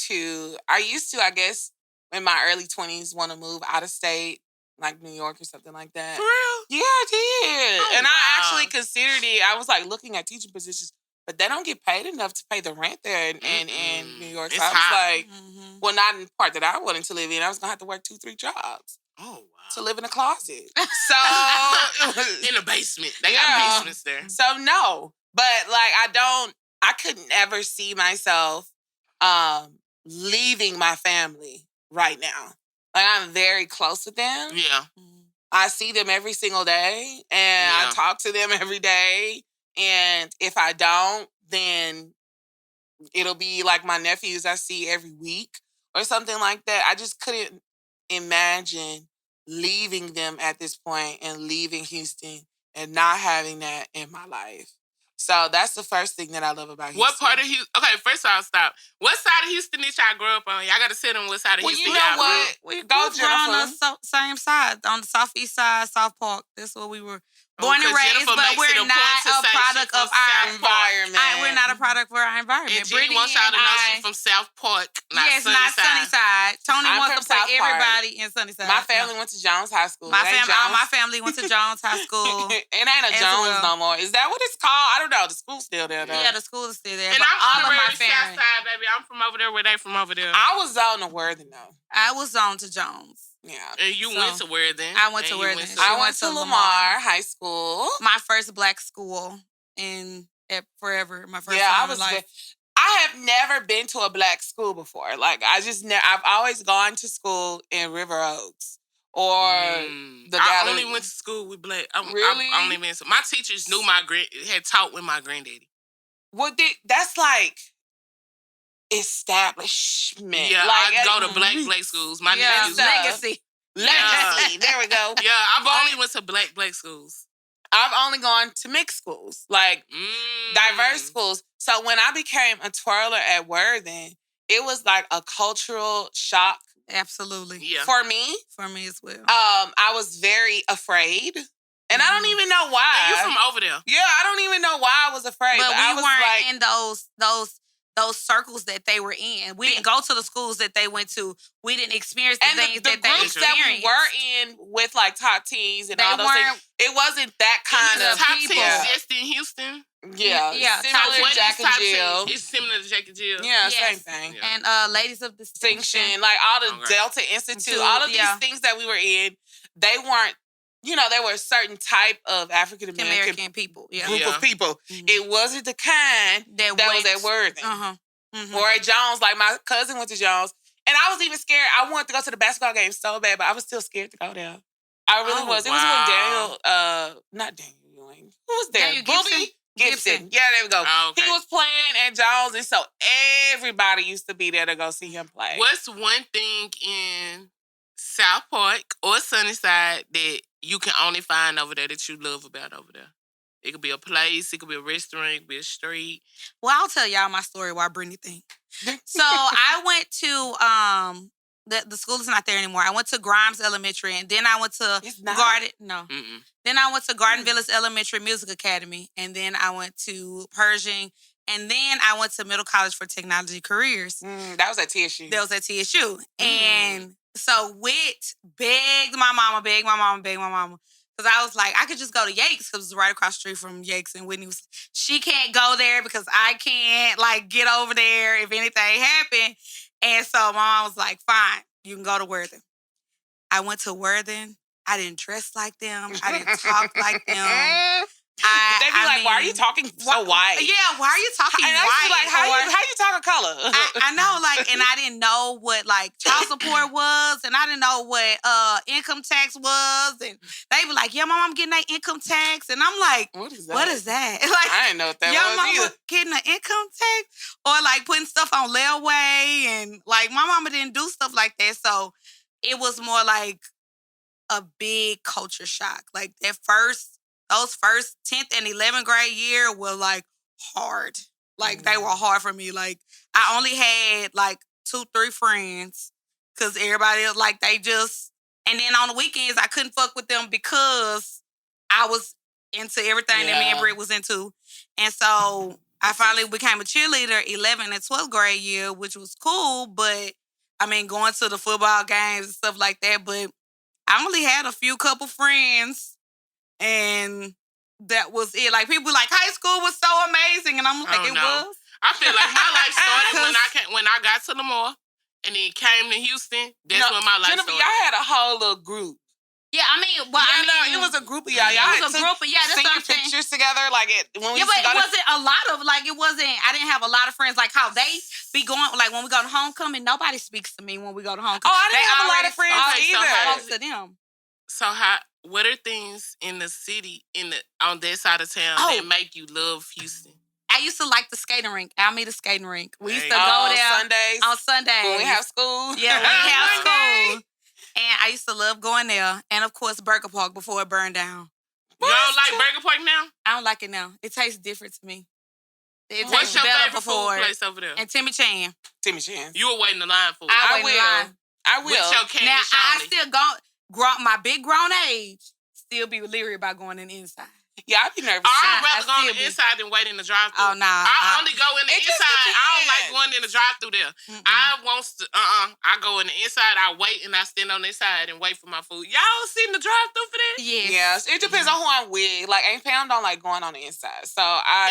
to, I used to, I guess, in my early 20s, want to move out of state, like New York or something like that. For real? Yeah, I did. Oh, and wow. I actually considered it. I was like looking at teaching positions, but they don't get paid enough to pay the rent there in New York. So It's I was high. like, well, not in the part that I wanted to live in. I was going to have to work 2-3 jobs Oh, wow. to live in a closet. So, In the basement. They Yeah. got basements there. so no. But like, I couldn't ever see myself leaving my family right now. Like, I'm very close with them. Yeah. I see them every single day, and I talk to them every day. And if I don't, then it'll be like my nephews I see every week or something like that. I just couldn't imagine leaving them at this point and leaving Houston and not having that in my life. So that's the first thing that I love about Houston. What part of Houston? Okay, first I'll stop. What side of Houston did y'all grow up on? Y'all got to sit on what side of Houston you know y'all what? We Go, grew up on Jennifer. the same side, on the southeast side, South Park. That's where we were born and 'cause raised, Jennifer but makes it we're a not point to a say she product from of our South environment. We're not a product of our environment. And Jenny wants y'all to know she's from South Park, not yes, Sunnyside. not Sunnyside. Tony I'm wants from to put South Park. everybody in Sunnyside. My family went to Jones High School. My family went to Jones High School. It ain't a as Jones well. no more. Is that what it's called? I don't know. The school's still there, though. Yeah, the school is still there. And but I'm all of my honorary South family. Side, baby. I'm from over there where they from over there. I was on the Worthing, though. I was on to Jones. Yeah. And you went to Worthing. I went to And Worthing. you I I went to Lamar High School. My first black school forever. My first Yeah, time I was. in life. I have never been to a black school before. Like I've always gone to school in River Oaks or the. I only went to school with black. Really? I only been. My teachers knew had taught with my granddaddy. Well, that's like establishment. Yeah, like, I go to black schools. My nephews. Legacy. Legacy. There we go. Yeah, I've only went to black schools. I've only gone to mixed schools, like diverse schools. So when I became a twirler at Worthing, it was like a cultural shock. Absolutely. Yeah. For me. For me as well. I was very afraid. And I don't even know why. And you from over there. Yeah, I don't even know why I was afraid. But I we was weren't like, in those circles that they were in. We didn't go to the schools that they went to. We didn't experience the things the that they groups experienced. that we were in with like top teens and all those things, it wasn't that kind of top people. teens just in Houston. Yeah, Yeah. similar to Jack and Jill. It's similar to Jack and Jill. Yeah, Yes. same thing. Yeah. And Ladies of Distinction. Distinction, like all the Delta Institute, all of these things that we were in, they weren't. There were a certain type of African American people, group of people. Mm-hmm. It wasn't the kind that was at Worthing or at Jones. Like my cousin went to Jones, and I was even scared. I wanted to go to the basketball game so bad, but I was still scared to go there. I really was. It was when Daniel, not Daniel Ewing. Who was there? Daniel Gibson. Yeah, there we go. Oh, okay. He was playing at Jones, and so everybody used to be there to go see him play. What's one thing in South Park or Sunnyside that you can only find over there that you love about over there? It could be a place, it could be a restaurant, it could be a street. Well, I'll tell y'all my story while Brittany think. So I went to the school is not there anymore. I went to Grimes Elementary, and then I went to Garden. No. Mm-mm. Then I went to Garden Villas Elementary Music Academy, and then I went to Pershing, and then I went to Middle College for Technology Careers. That was at TSU. That was at TSU. And so begged my mama. Because I was like, I could just go to Yates because it's right across the street from Yates. And Whitney was, she can't go there because I can't get over there if anything happened. And so my mom was like, fine, you can go to Worthing. I went to Worthing. I didn't dress like them. I didn't talk like them. They'd be like, why are you talking so white? Yeah, why are you talking white? And I'd be like, how you talking color? I know, and I didn't know what child support was, and I didn't know what income tax was, and they be like, yeah, mom, I'm getting that income tax, and I'm like, what is that? I didn't know what that was either. Getting an income tax, or putting stuff on layaway, and my mama didn't do stuff like that, so it was more like a big culture shock. Those first 10th and 11th grade year were hard. They were hard for me. I only had 2-3 friends because everybody else, they just, and then on the weekends I couldn't fuck with them because I was into everything that me and Britt was into. And so I finally became a cheerleader 11th and 12th grade year, which was cool, but going to the football games and stuff like that, but I only had a couple friends. And that was it. People high school was so amazing, and I'm like, it was. I feel like my life started when I got to Lamar, and then came to Houston. That's when my life started. Y'all had a whole little group. Yeah, it was a group of y'all. It was a group of that's senior what I'm saying. Pictures together, when we but it wasn't a lot of it wasn't. I didn't have a lot of friends how they be going. When we go to homecoming, nobody speaks to me when we go to homecoming. Oh, I didn't have a lot of friends either. So how to them. So how? what are things in the city on that side of town that make you love Houston? I used to like the skating rink. Alameda skating rink. We used to Hey. go there Sundays? on Sundays When we have school. Yeah, when we have school. And I used to love going there. And of course, Burger Park before it burned down. You don't like Burger Park now? I don't like it now. It tastes different to me. It What's tastes your better favorite before. food place over there? And Timmy Chan. Timmy Chan. You were waiting in line for it. I will. wait in line. I will. With your cash Now, I on it. still my big grown age, still be leery about going in the inside. Yeah, I'd be nervous. I'd rather I go on the still be- inside than wait in the drive-thru. Oh, nah. I only go in the It just inside. I don't like depends. going in the drive-thru there. Mm-mm. I go in the inside. I wait and I stand on the inside and wait for my food. Y'all seen the drive-thru for that? Yes. Yes, it depends on who I'm with. Like, Aunt Pam don't like going on the inside. So,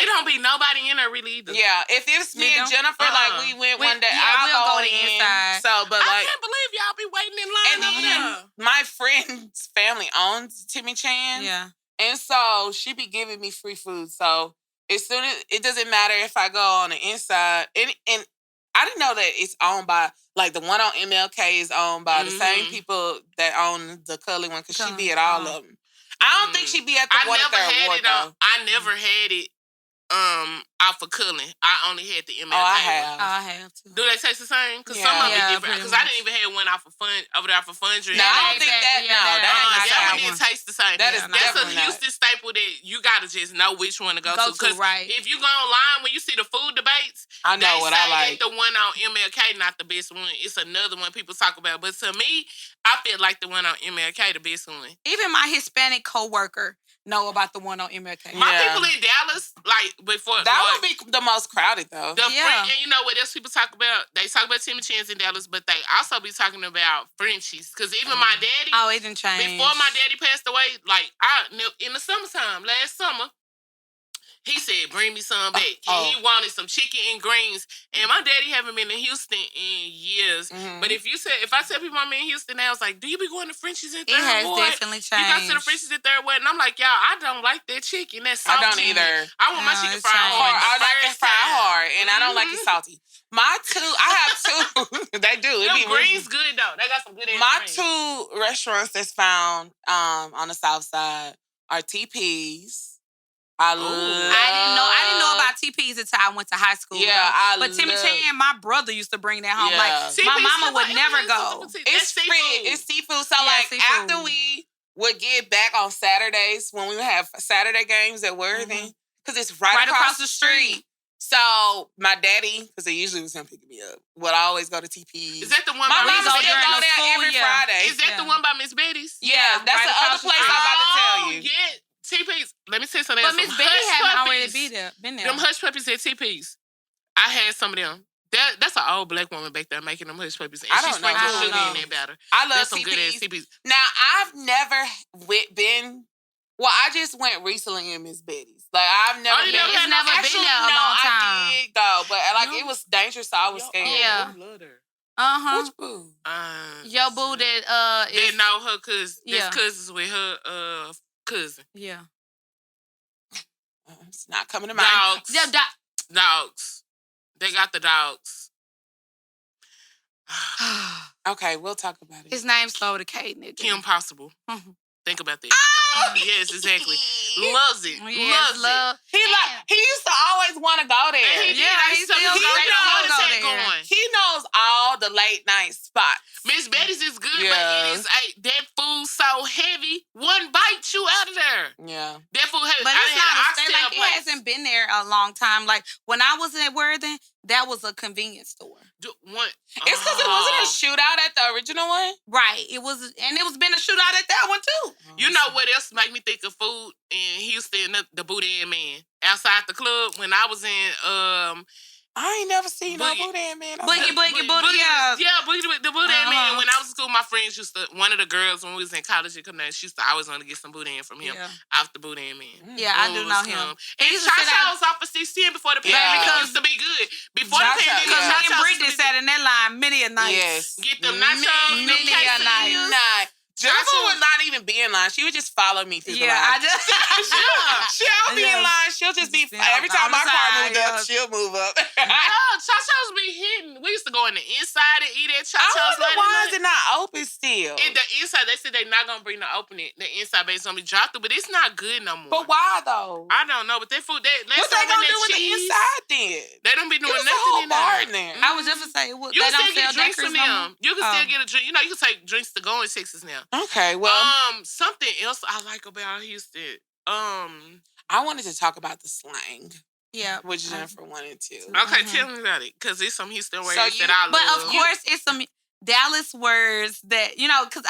It don't be nobody in there really either. yeah, if it's me You and don't? Jennifer, like, we went one day, we'll I'll go go to the in. inside. So, but I like, can't believe y'all be waiting in line and over then there. my friend's family owns Timmy Chan. Yeah. And so she be giving me free food. So as soon as it doesn't matter if I go on the inside, and I didn't know that it's owned by like the one on MLK is owned by the same people that own the Cully one because she be at all of them. I don't think she be at the I one at never their had award it on. though. I never had it off of Cullen. I only had the MLK. Oh, I one. have. I have to. Do they taste the same? Because Yeah. some of them Yeah, be different. pretty Because I much. didn't even have one off of over there for Fundry. No, I don't think that. Yeah, No, that that ain't ain't like that that one didn't one. taste the same. That is That's a definitely not. Houston staple that you gotta just know which one to go Go to. to, right. If you go online when you see the food debates, I know they what say I like. that the one on MLK not the best one. It's another one people talk about. But to me, I feel like the one on MLK the best one. Even my Hispanic coworker know about the one on MLK. My Yeah. people in Dallas, like before That like, would be the most crowded though. Yeah. and you know what else people talk about? They talk about Timmy Chan's in Dallas, but they also be talking about Frenchies. Because even my daddy, Oh, it didn't change. before my daddy passed away, like in the summertime, last summer, he said, bring me some back. And he wanted some chicken and greens. And my daddy haven't been in Houston in years. But if I tell people I'm in Houston now, it's like, do you be going to Frenchies in It Third has Ward? definitely You go changed. to the Frenchies in Third Ward, and I'm like, y'all, I don't like that chicken. That's I salty. don't either. I want my No, chicken it's fried changed. hard. I like it First fried time. hard, and I don't like it salty. My two, I have two. They do. It Them be greens good though. They got some good ass My greens. two restaurants that's found on the south side are TP's. I didn't know about TPs until I went to high school. Yeah, but Timmy Chan, my brother used to bring that home. Yeah. Like TP's my mama would like, never it's go. It's seafood. free. It's seafood. So Yeah, like seafood. after we would get back on Saturdays when we would have Saturday games at Worthing, because it's right across the street. So my daddy, because it usually was him picking me up, would always go to TP's. Is that the one My by mom Miss go still during go the there school every year. Friday. Is that the one by Miss Betty's? Yeah, that's right the across other the place street. I'm about to tell you. Yeah, TP's. Let me say something But else. Miss Some Betty hush haven't puppies. already been there. Them hush puppies at TP's. I had some of them. That's an old black woman back there making them hush puppies. And I she don't know. sprinkled I don't sugar in know. that batter. I love That's some good ass TP's. TP's. Now, I've never been... Well, I just went recently in Miss Betty's. Like, I've never Oh, you been... never had never been Actually, there a no, long time. I did go. But, like, You- it was dangerous, so I was scared. Yeah. I love her. Uh-huh. Which boo? Your boo that They is know her cousin. Yeah. That's cousins with her cousin. yeah. It's not coming to mind. Dogs. Yeah, Dogs. They got the dogs. Okay, we'll talk about it. His name's slow to Kate. Kim Possible. Mhm. Think about that. Oh! Yes, exactly. Loves it. Yes, Loves He used to always want to go it. there. And he Yeah, did. he He still still go go there. there. What is Go that there. going? He knows all the late night spots. Miss Betty's is good, Yeah. but it is that food so heavy. One bite you out of there. Yeah. That food heavy. But I it's done not had a an stay. oxtail Like, it place. hasn't been there a long time. Like, when I was at Worthing, that was a convenience store. It's because it wasn't a shootout at the original one. Right. It was, and it was been a shootout at that one, too. You know what else make me think of food in Houston? The Boudin Man. Outside the club, when I was in I ain't never seen no Boogie. Boudin Man. Boogie, yeah. Yeah, the Boudin Uh-huh. Man. When I was in school, my friends used to, one of the girls when we was in college, she used to always want to get some Boudin from him. Yeah. Off the Boudin Man. Yeah, I do know him. And used to sit Chacho's off of 16 before the Yeah. pandemic. Because- Used to be good. Before the Chacho, pandemic, Because yeah. me and Chacho's Brittany used to be sat in that line many a night. Yes. Get them nachos, them Many a night. quesadillas. Jennifer Chacho. would not even even be in line. She would just follow me through the line. I just She'll be in line. She'll just be every time my car moved up, she'll move up. Cha-Cha's be hitting. We used to go in the inside and eat at Cha-Cha's. Why is it not open still? In the inside, they said they're not gonna bring the opening. The inside base gonna be dropped through, but it's not good no more. But why though? I don't know. But that food, what they gonna do with the inside then? They don't be doing There's nothing a whole bar in there. there. I was just gonna say, You they can don't still get sell drinks from Deckers no them. You can still get a drink. You know, you can take drinks to go in Texas now. Okay, well, something else I like about Houston. I wanted to talk about the slang. Yeah, which Jennifer wanted to. Okay, tell me about it, because it's some Houston words that I love. But of course, it's some Dallas words that because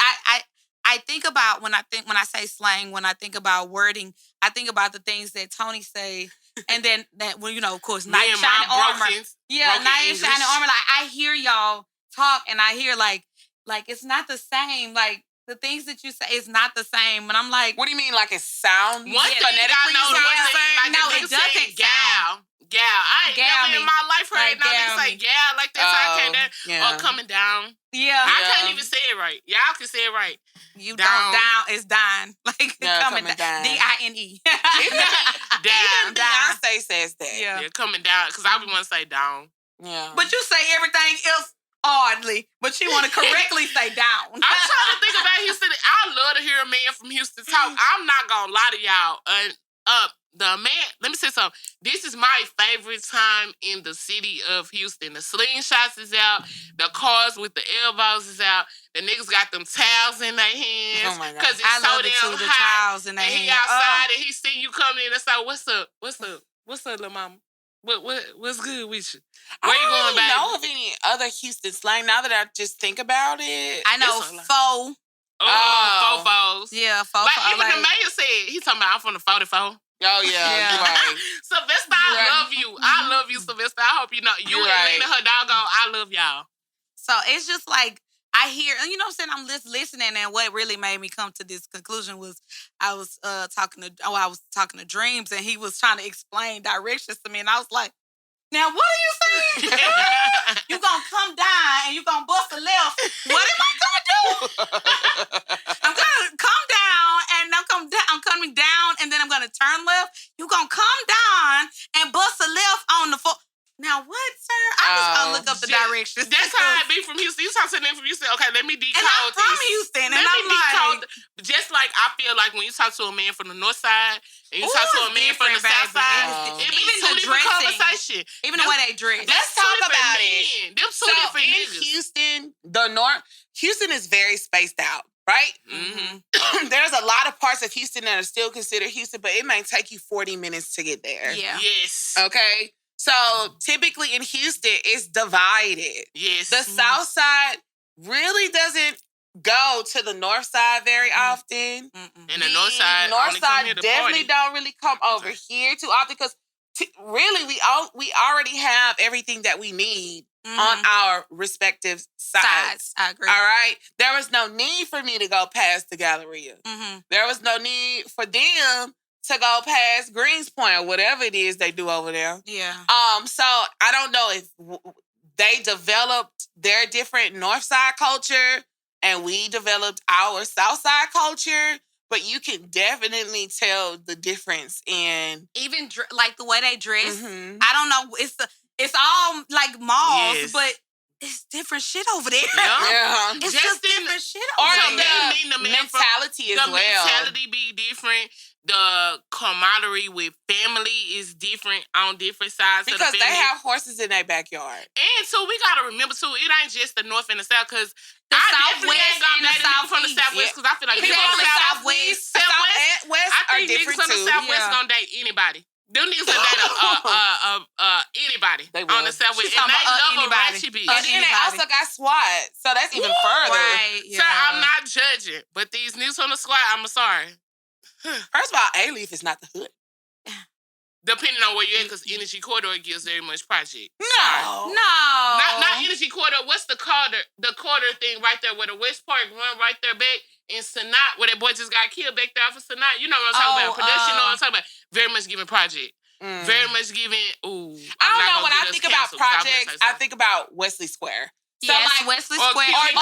I think about when I say slang, when I think about wording, I think about the things that Tony say, and then that of course, knight in shining armor. Knight in shining armor. Like I hear y'all talk, and I hear like it's not the same. Like the things that you say is not the same, and I'm like, what do you mean? Like it sounds phonetically? No, it doesn't. Gal. I ain't never in my life heard no nigga say gal like that. So I can't. Or coming down. Yeah. I can't even say it right. Y'all can say it right. You down. It's dying. Like coming down. D-I-N-E. Down. Beyonce says that. Yeah. Coming down. Because I be want to say down. Yeah. But you say everything else oddly, but you want to correctly say down. I'm trying to think about Houston. I love to hear a man from Houston talk. I'm not going to lie to y'all. The man, let me say something. This is my favorite time in the city of Houston. The slingshots is out. The cars with the elbows is out. The niggas got them towels in their hands. Oh my God. Because it's so damn the hot. towels in their hands. And he outside and he see you coming in and say, what's up? What's up? What's up, little mama? What's good with you? Where you going, baby? I don't know of any other Houston slang now that I just think about it. I know faux. Fofos. Yeah, fofos. Like even the mayor said, he's talking about I'm from the 44. Oh, yeah. Right. Sylvester, I love you. I love you, Sylvester. I hope you know. You and Lena Hidalgo, I love y'all. So it's just like, I hear, what I'm saying? I'm just listening, and what really made me come to this conclusion was I was talking to Dreams, and he was trying to explain directions to me, and I was like, now what are you saying? You gonna come down and you gonna bust a left. What am I gonna do? I'm gonna come down and I'm coming down and then I'm gonna turn left. You gonna come down and bust a left on the floor. Now what, sir? I just gonna look up the directions. That's how I be from Houston. You talk to them from Houston. Okay, let me decode and I'm from Houston, and I'm like, just like I feel like when you talk to a man from the north side and you talk to a man from the south side, it be two different conversation. Even the way they dress. Let's talk about it. Them two different niggas. Houston, Houston is very spaced out. Right? Mm-hmm. There's a lot of parts of Houston that are still considered Houston, but it may take you 40 minutes to get there. Yeah. Yes. Okay? So typically in Houston, it's divided. Yes. The south side really doesn't go to the north side very often. And the north side definitely don't really come over here too often because really we already have everything that we need on our respective sides. I agree. All right? There was no need for me to go past the Galleria. There was no need for them to go past Greenspoint or whatever it is they do over there. Yeah. So I don't know if they developed their different north side culture and we developed our south side culture, but you can definitely tell the difference in even like the way they dress. I don't know. It's all like malls, but it's different shit over there. Yeah. It's just different shit over there. The mentality as well. The mentality be different. The camaraderie with family is different on different sides because of the family. They have horses in their backyard. And so we got to remember, too, it ain't just the north and the south, because the southwest and the south from the southwest, because I feel like people from the southwest are different, niggas from the southwest gonna date anybody. Them niggas will date anybody on the southwest. And they love a ratchet bitch. And then they also got SWAT, so that's even further. Right, yeah. So I'm not judging, but these niggas from the squad, I'm sorry. First of all, A-Leaf is not the hood. Depending on where you're at, because Energy Corridor gives very much project. No. Not Energy Corridor. What's the corridor thing right there where the West Park run right there back in Sanat, where that boy just got killed back there for Sanat? You know what I'm talking about. Production, you know what I'm talking about. Very much giving project. Very much giving, I don't know. When I think about projects, I think about Wesley Square. So yes, like Wesley Square. Or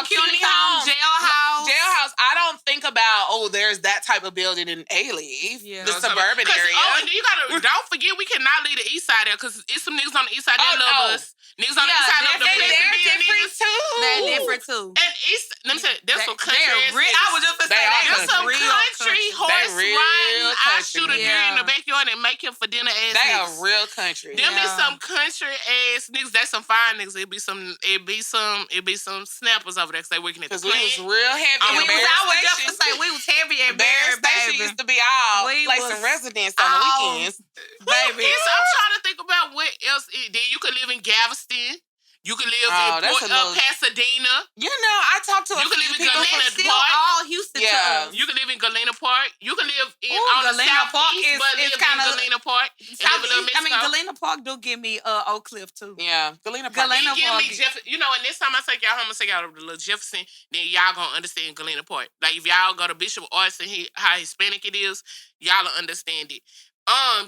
CUNY Home, Jailhouse. Jailhouse. I don't think about know there's that type of building in A-Leaf, Yeah. the suburban area. Oh, and you gotta don't forget we cannot leave the east side out because it's some niggas on the east side that love us. Niggas on the east side love the And they're Pleasantville different niggas. too. They're different too. And east, let me say, there's some country ass I niggas. was just gonna say They are they There's some real country horse They real riding. I country. shoot a deer in the backyard and make him for dinner ass They niggas. are real country. Them is Yeah. some country ass niggas. That's some fine niggas. It be some snappers over there because they working at the Because we was plant. real heavy Oh, in we was- Bear I was just Station. gonna say we was heavy at Bear Bear Station baby. used to be all We placing was residents on the all- weekends. Baby. Yes, I'm trying to think about what else. Then you could live in Galveston. You could live in that's a little- Pasadena. You know, I talked to a You can few live in people. Galena It's still Park. all Houston Yeah. to us. You can live in Galena Park. You can live in Ooh, on the Galena southeast, Park is- but is live kinda- in Galena Park. And live in Little I mean, Mexico. Galena Park do give me Oak Cliff too. Yeah, Galena Park. Galena Give Park. me and next time I take y'all home, I take y'all to Little Jefferson, then y'all gonna understand Galena Park. Like if y'all go to Bishop Arts and how Hispanic it is, y'all will understand it.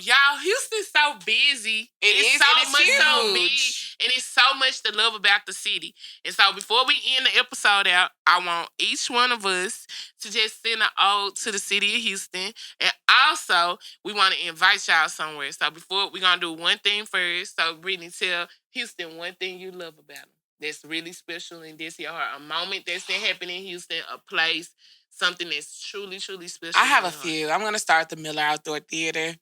Y'all, Houston's so busy. It's so and it's much so big, huge. and it's so much to love about the city. And so before we end the episode out, I want each one of us to just send an ode to the city of Houston, and also we want to invite y'all somewhere. So before we're gonna do one thing first. So Brittany, tell Houston one thing you love about them that's really special in this your heart. A moment that's been happening in Houston, a place, something that's truly, truly special. I have in a your heart. few. I'm going to start the Miller Outdoor Theater.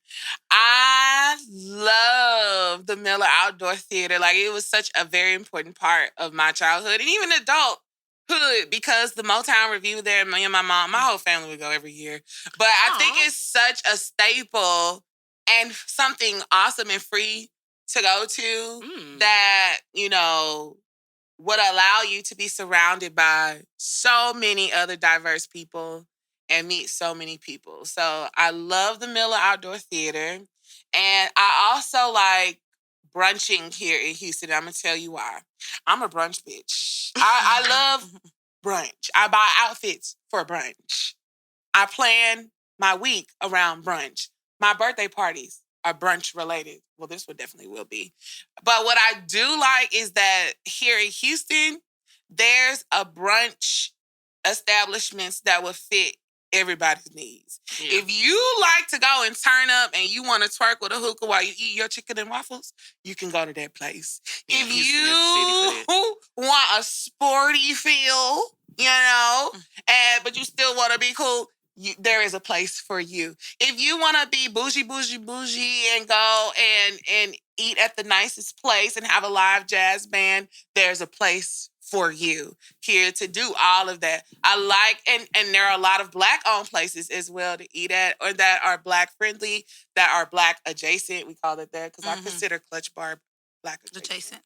I love the Miller Outdoor Theater. Like, it was such a very important part of my childhood and even adulthood because the Motown Review there, me and my mom, my whole family would go every year. But I think Aw. it's such a staple and something awesome and free to go to that, you know, would allow you to be surrounded by so many other diverse people and meet so many people. So I love the Miller Outdoor Theater. And I also like brunching here in Houston. I'm going to tell you why. I'm a brunch bitch. I love brunch. I buy outfits for brunch. I plan my week around brunch. My birthday parties are brunch related. Well, this one definitely will be. But what I do like is that here in Houston, there's a brunch establishments that will fit everybody's needs. Yeah. If you like to go and turn up and you want to twerk with a hookah while you eat your chicken and waffles, you can go to that place. Yeah, If Houston is the city for you want a sporty feel, you know, but you still want to be cool, there is a place for you. If you want to be bougie and go and eat at the nicest place and have a live jazz band, there's a place for you here to do all of that. I like, and there are a lot of Black-owned places as well to eat at or that are Black-friendly, that are Black adjacent. We call it that because I consider Clutch Bar Black adjacent. Adjacent.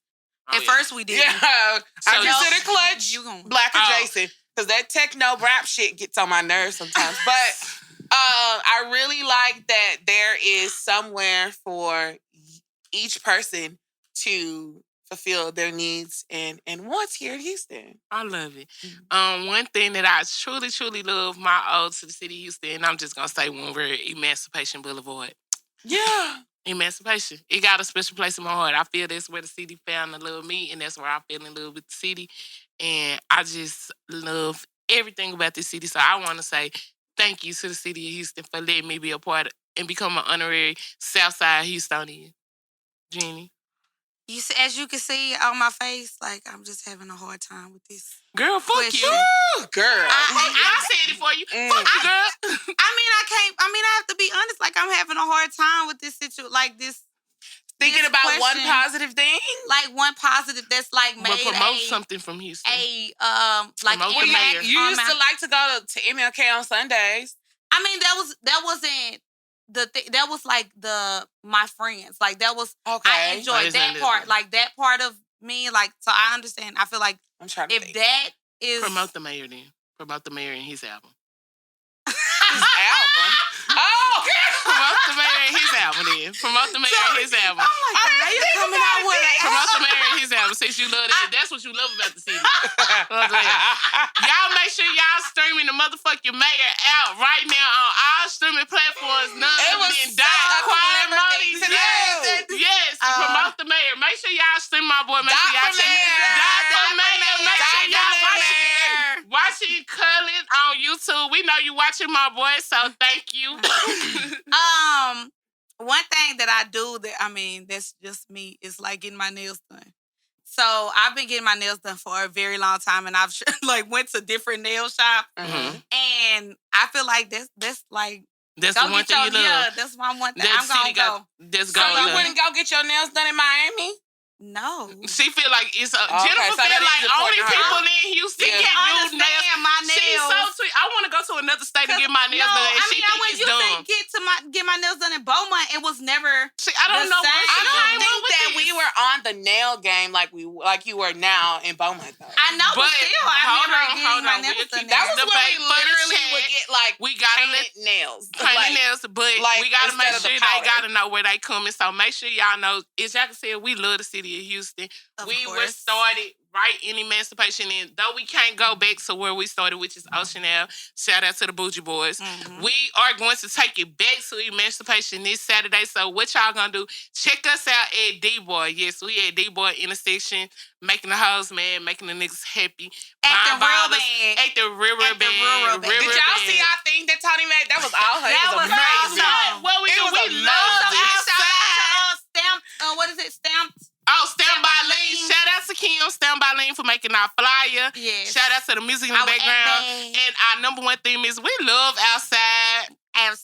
Oh, At yeah. first we did. Yeah, I So consider Clutch You gon- Black Oh. adjacent because that techno rap shit gets on my nerves sometimes. But I really like that there is somewhere for each person to fulfill their needs and wants here in Houston. I love it. One thing that I truly, truly love my ode to the city of Houston, and I'm just gonna say one word: Emancipation Boulevard. Yeah. Emancipation. It got a special place in my heart. I feel that's where the city found a little me, and that's where I fell in love with the city. And I just love everything about this city. So I want to say thank you to the city of Houston for letting me be a part of, and become an honorary Southside Houstonian. Jenny. You see, as you can see on my face, like I'm just having a hard time with this. Girl, fuck Question. you. Ooh, girl. I said it for you. Fuck you, girl. I have to be honest. Like I'm having a hard time with this situation. Like this. Thinking this about one question, positive thing. Like one positive that's like made But promote a, something from Houston. like Promote the impact mayor. You on used my- to like to go to MLK on Sundays. I mean, that wasn't the thing. That was like my friends. Like that was Okay. I enjoyed it's not that part. living. Like that part of me. Like so, I understand. I feel like I'm trying to if think. that is Promote the mayor then. Promote the mayor and his album. His album. Oh, Promote the mayor and his album then. Promote the mayor and his album. I'm like, the mayor coming out with an Promote the mayor and his album since you love that. That's what you love about the city. Y'all make sure y'all streaming the motherfucking mayor out right now on all streaming platforms. None It of was it in such die a quiet clever thing mode. to do. Yes, promote the mayor. Make sure y'all stream my boy. Make sure y'all Die for check mayor. Die for Die for mayor. mayor. Make sure Die y'all for watch mayor. it. Watch it Queen Cullen on YouTube. We know you watching my boy, so thank you. One thing that I do that's just me, is like getting my nails done. So I've been getting my nails done for a very long time, and I've like went to different nail shops, and I feel like that's like that's the one thing you love. Yeah, that's my one thing. I'm gonna go. So you wouldn't go get your nails done in Miami? No. She feel like it's so Jennifer feel like only people in Houston can do nails. My nails. She's so sweet. I want to go to another state to get my nails done. And she think it's dumb. Get my nails done in Beaumont, it was never. See, I don't know. I don't think that we were on the nail game like you were now in Beaumont though. I know, but still, I've never getting my nails done. That was when we literally would get like we gotta nails, nails, but like, we gotta make sure they gotta know where they coming. So make sure y'all know. As y'all can see, we love the city of Houston. We were started right in Emancipation, and though we can't go back to where we started, which is Ocean Ave, shout out to the Bougie Boys. We are going to take it back to Emancipation this Saturday. So what y'all gonna do? Check us out at D-Boy. Yes, we at D-Boy intersection, making the hoes mad, making the niggas happy. At the real band. Did y'all see our thing that Tony made? That was all her. That was amazing. awesome. What we do? We love What is it? Stamped. Stand by Lean. Shout out to Kim, Stand by Lean, for making our flyer. Yes. Shout out to the music in the background. And our number one theme is we love outside. I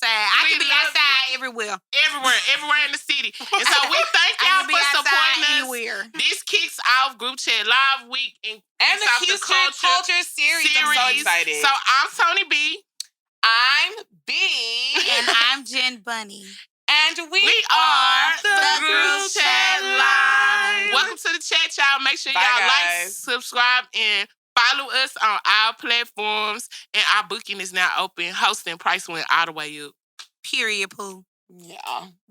can be outside everywhere. Everywhere in the city. And so we thank y'all for supporting us. Anywhere. This kicks off Group Chat Live Week and the Houston Culture Series. I'm so excited. So I'm Tony B. I'm B. And I'm Jen Bunny. And we are the Group Chat Live. Welcome to the chat, y'all. Make sure y'all like, subscribe, and follow us on our platforms. And our booking is now open. Hosting price went all the way up. Period, Pooh. Yeah.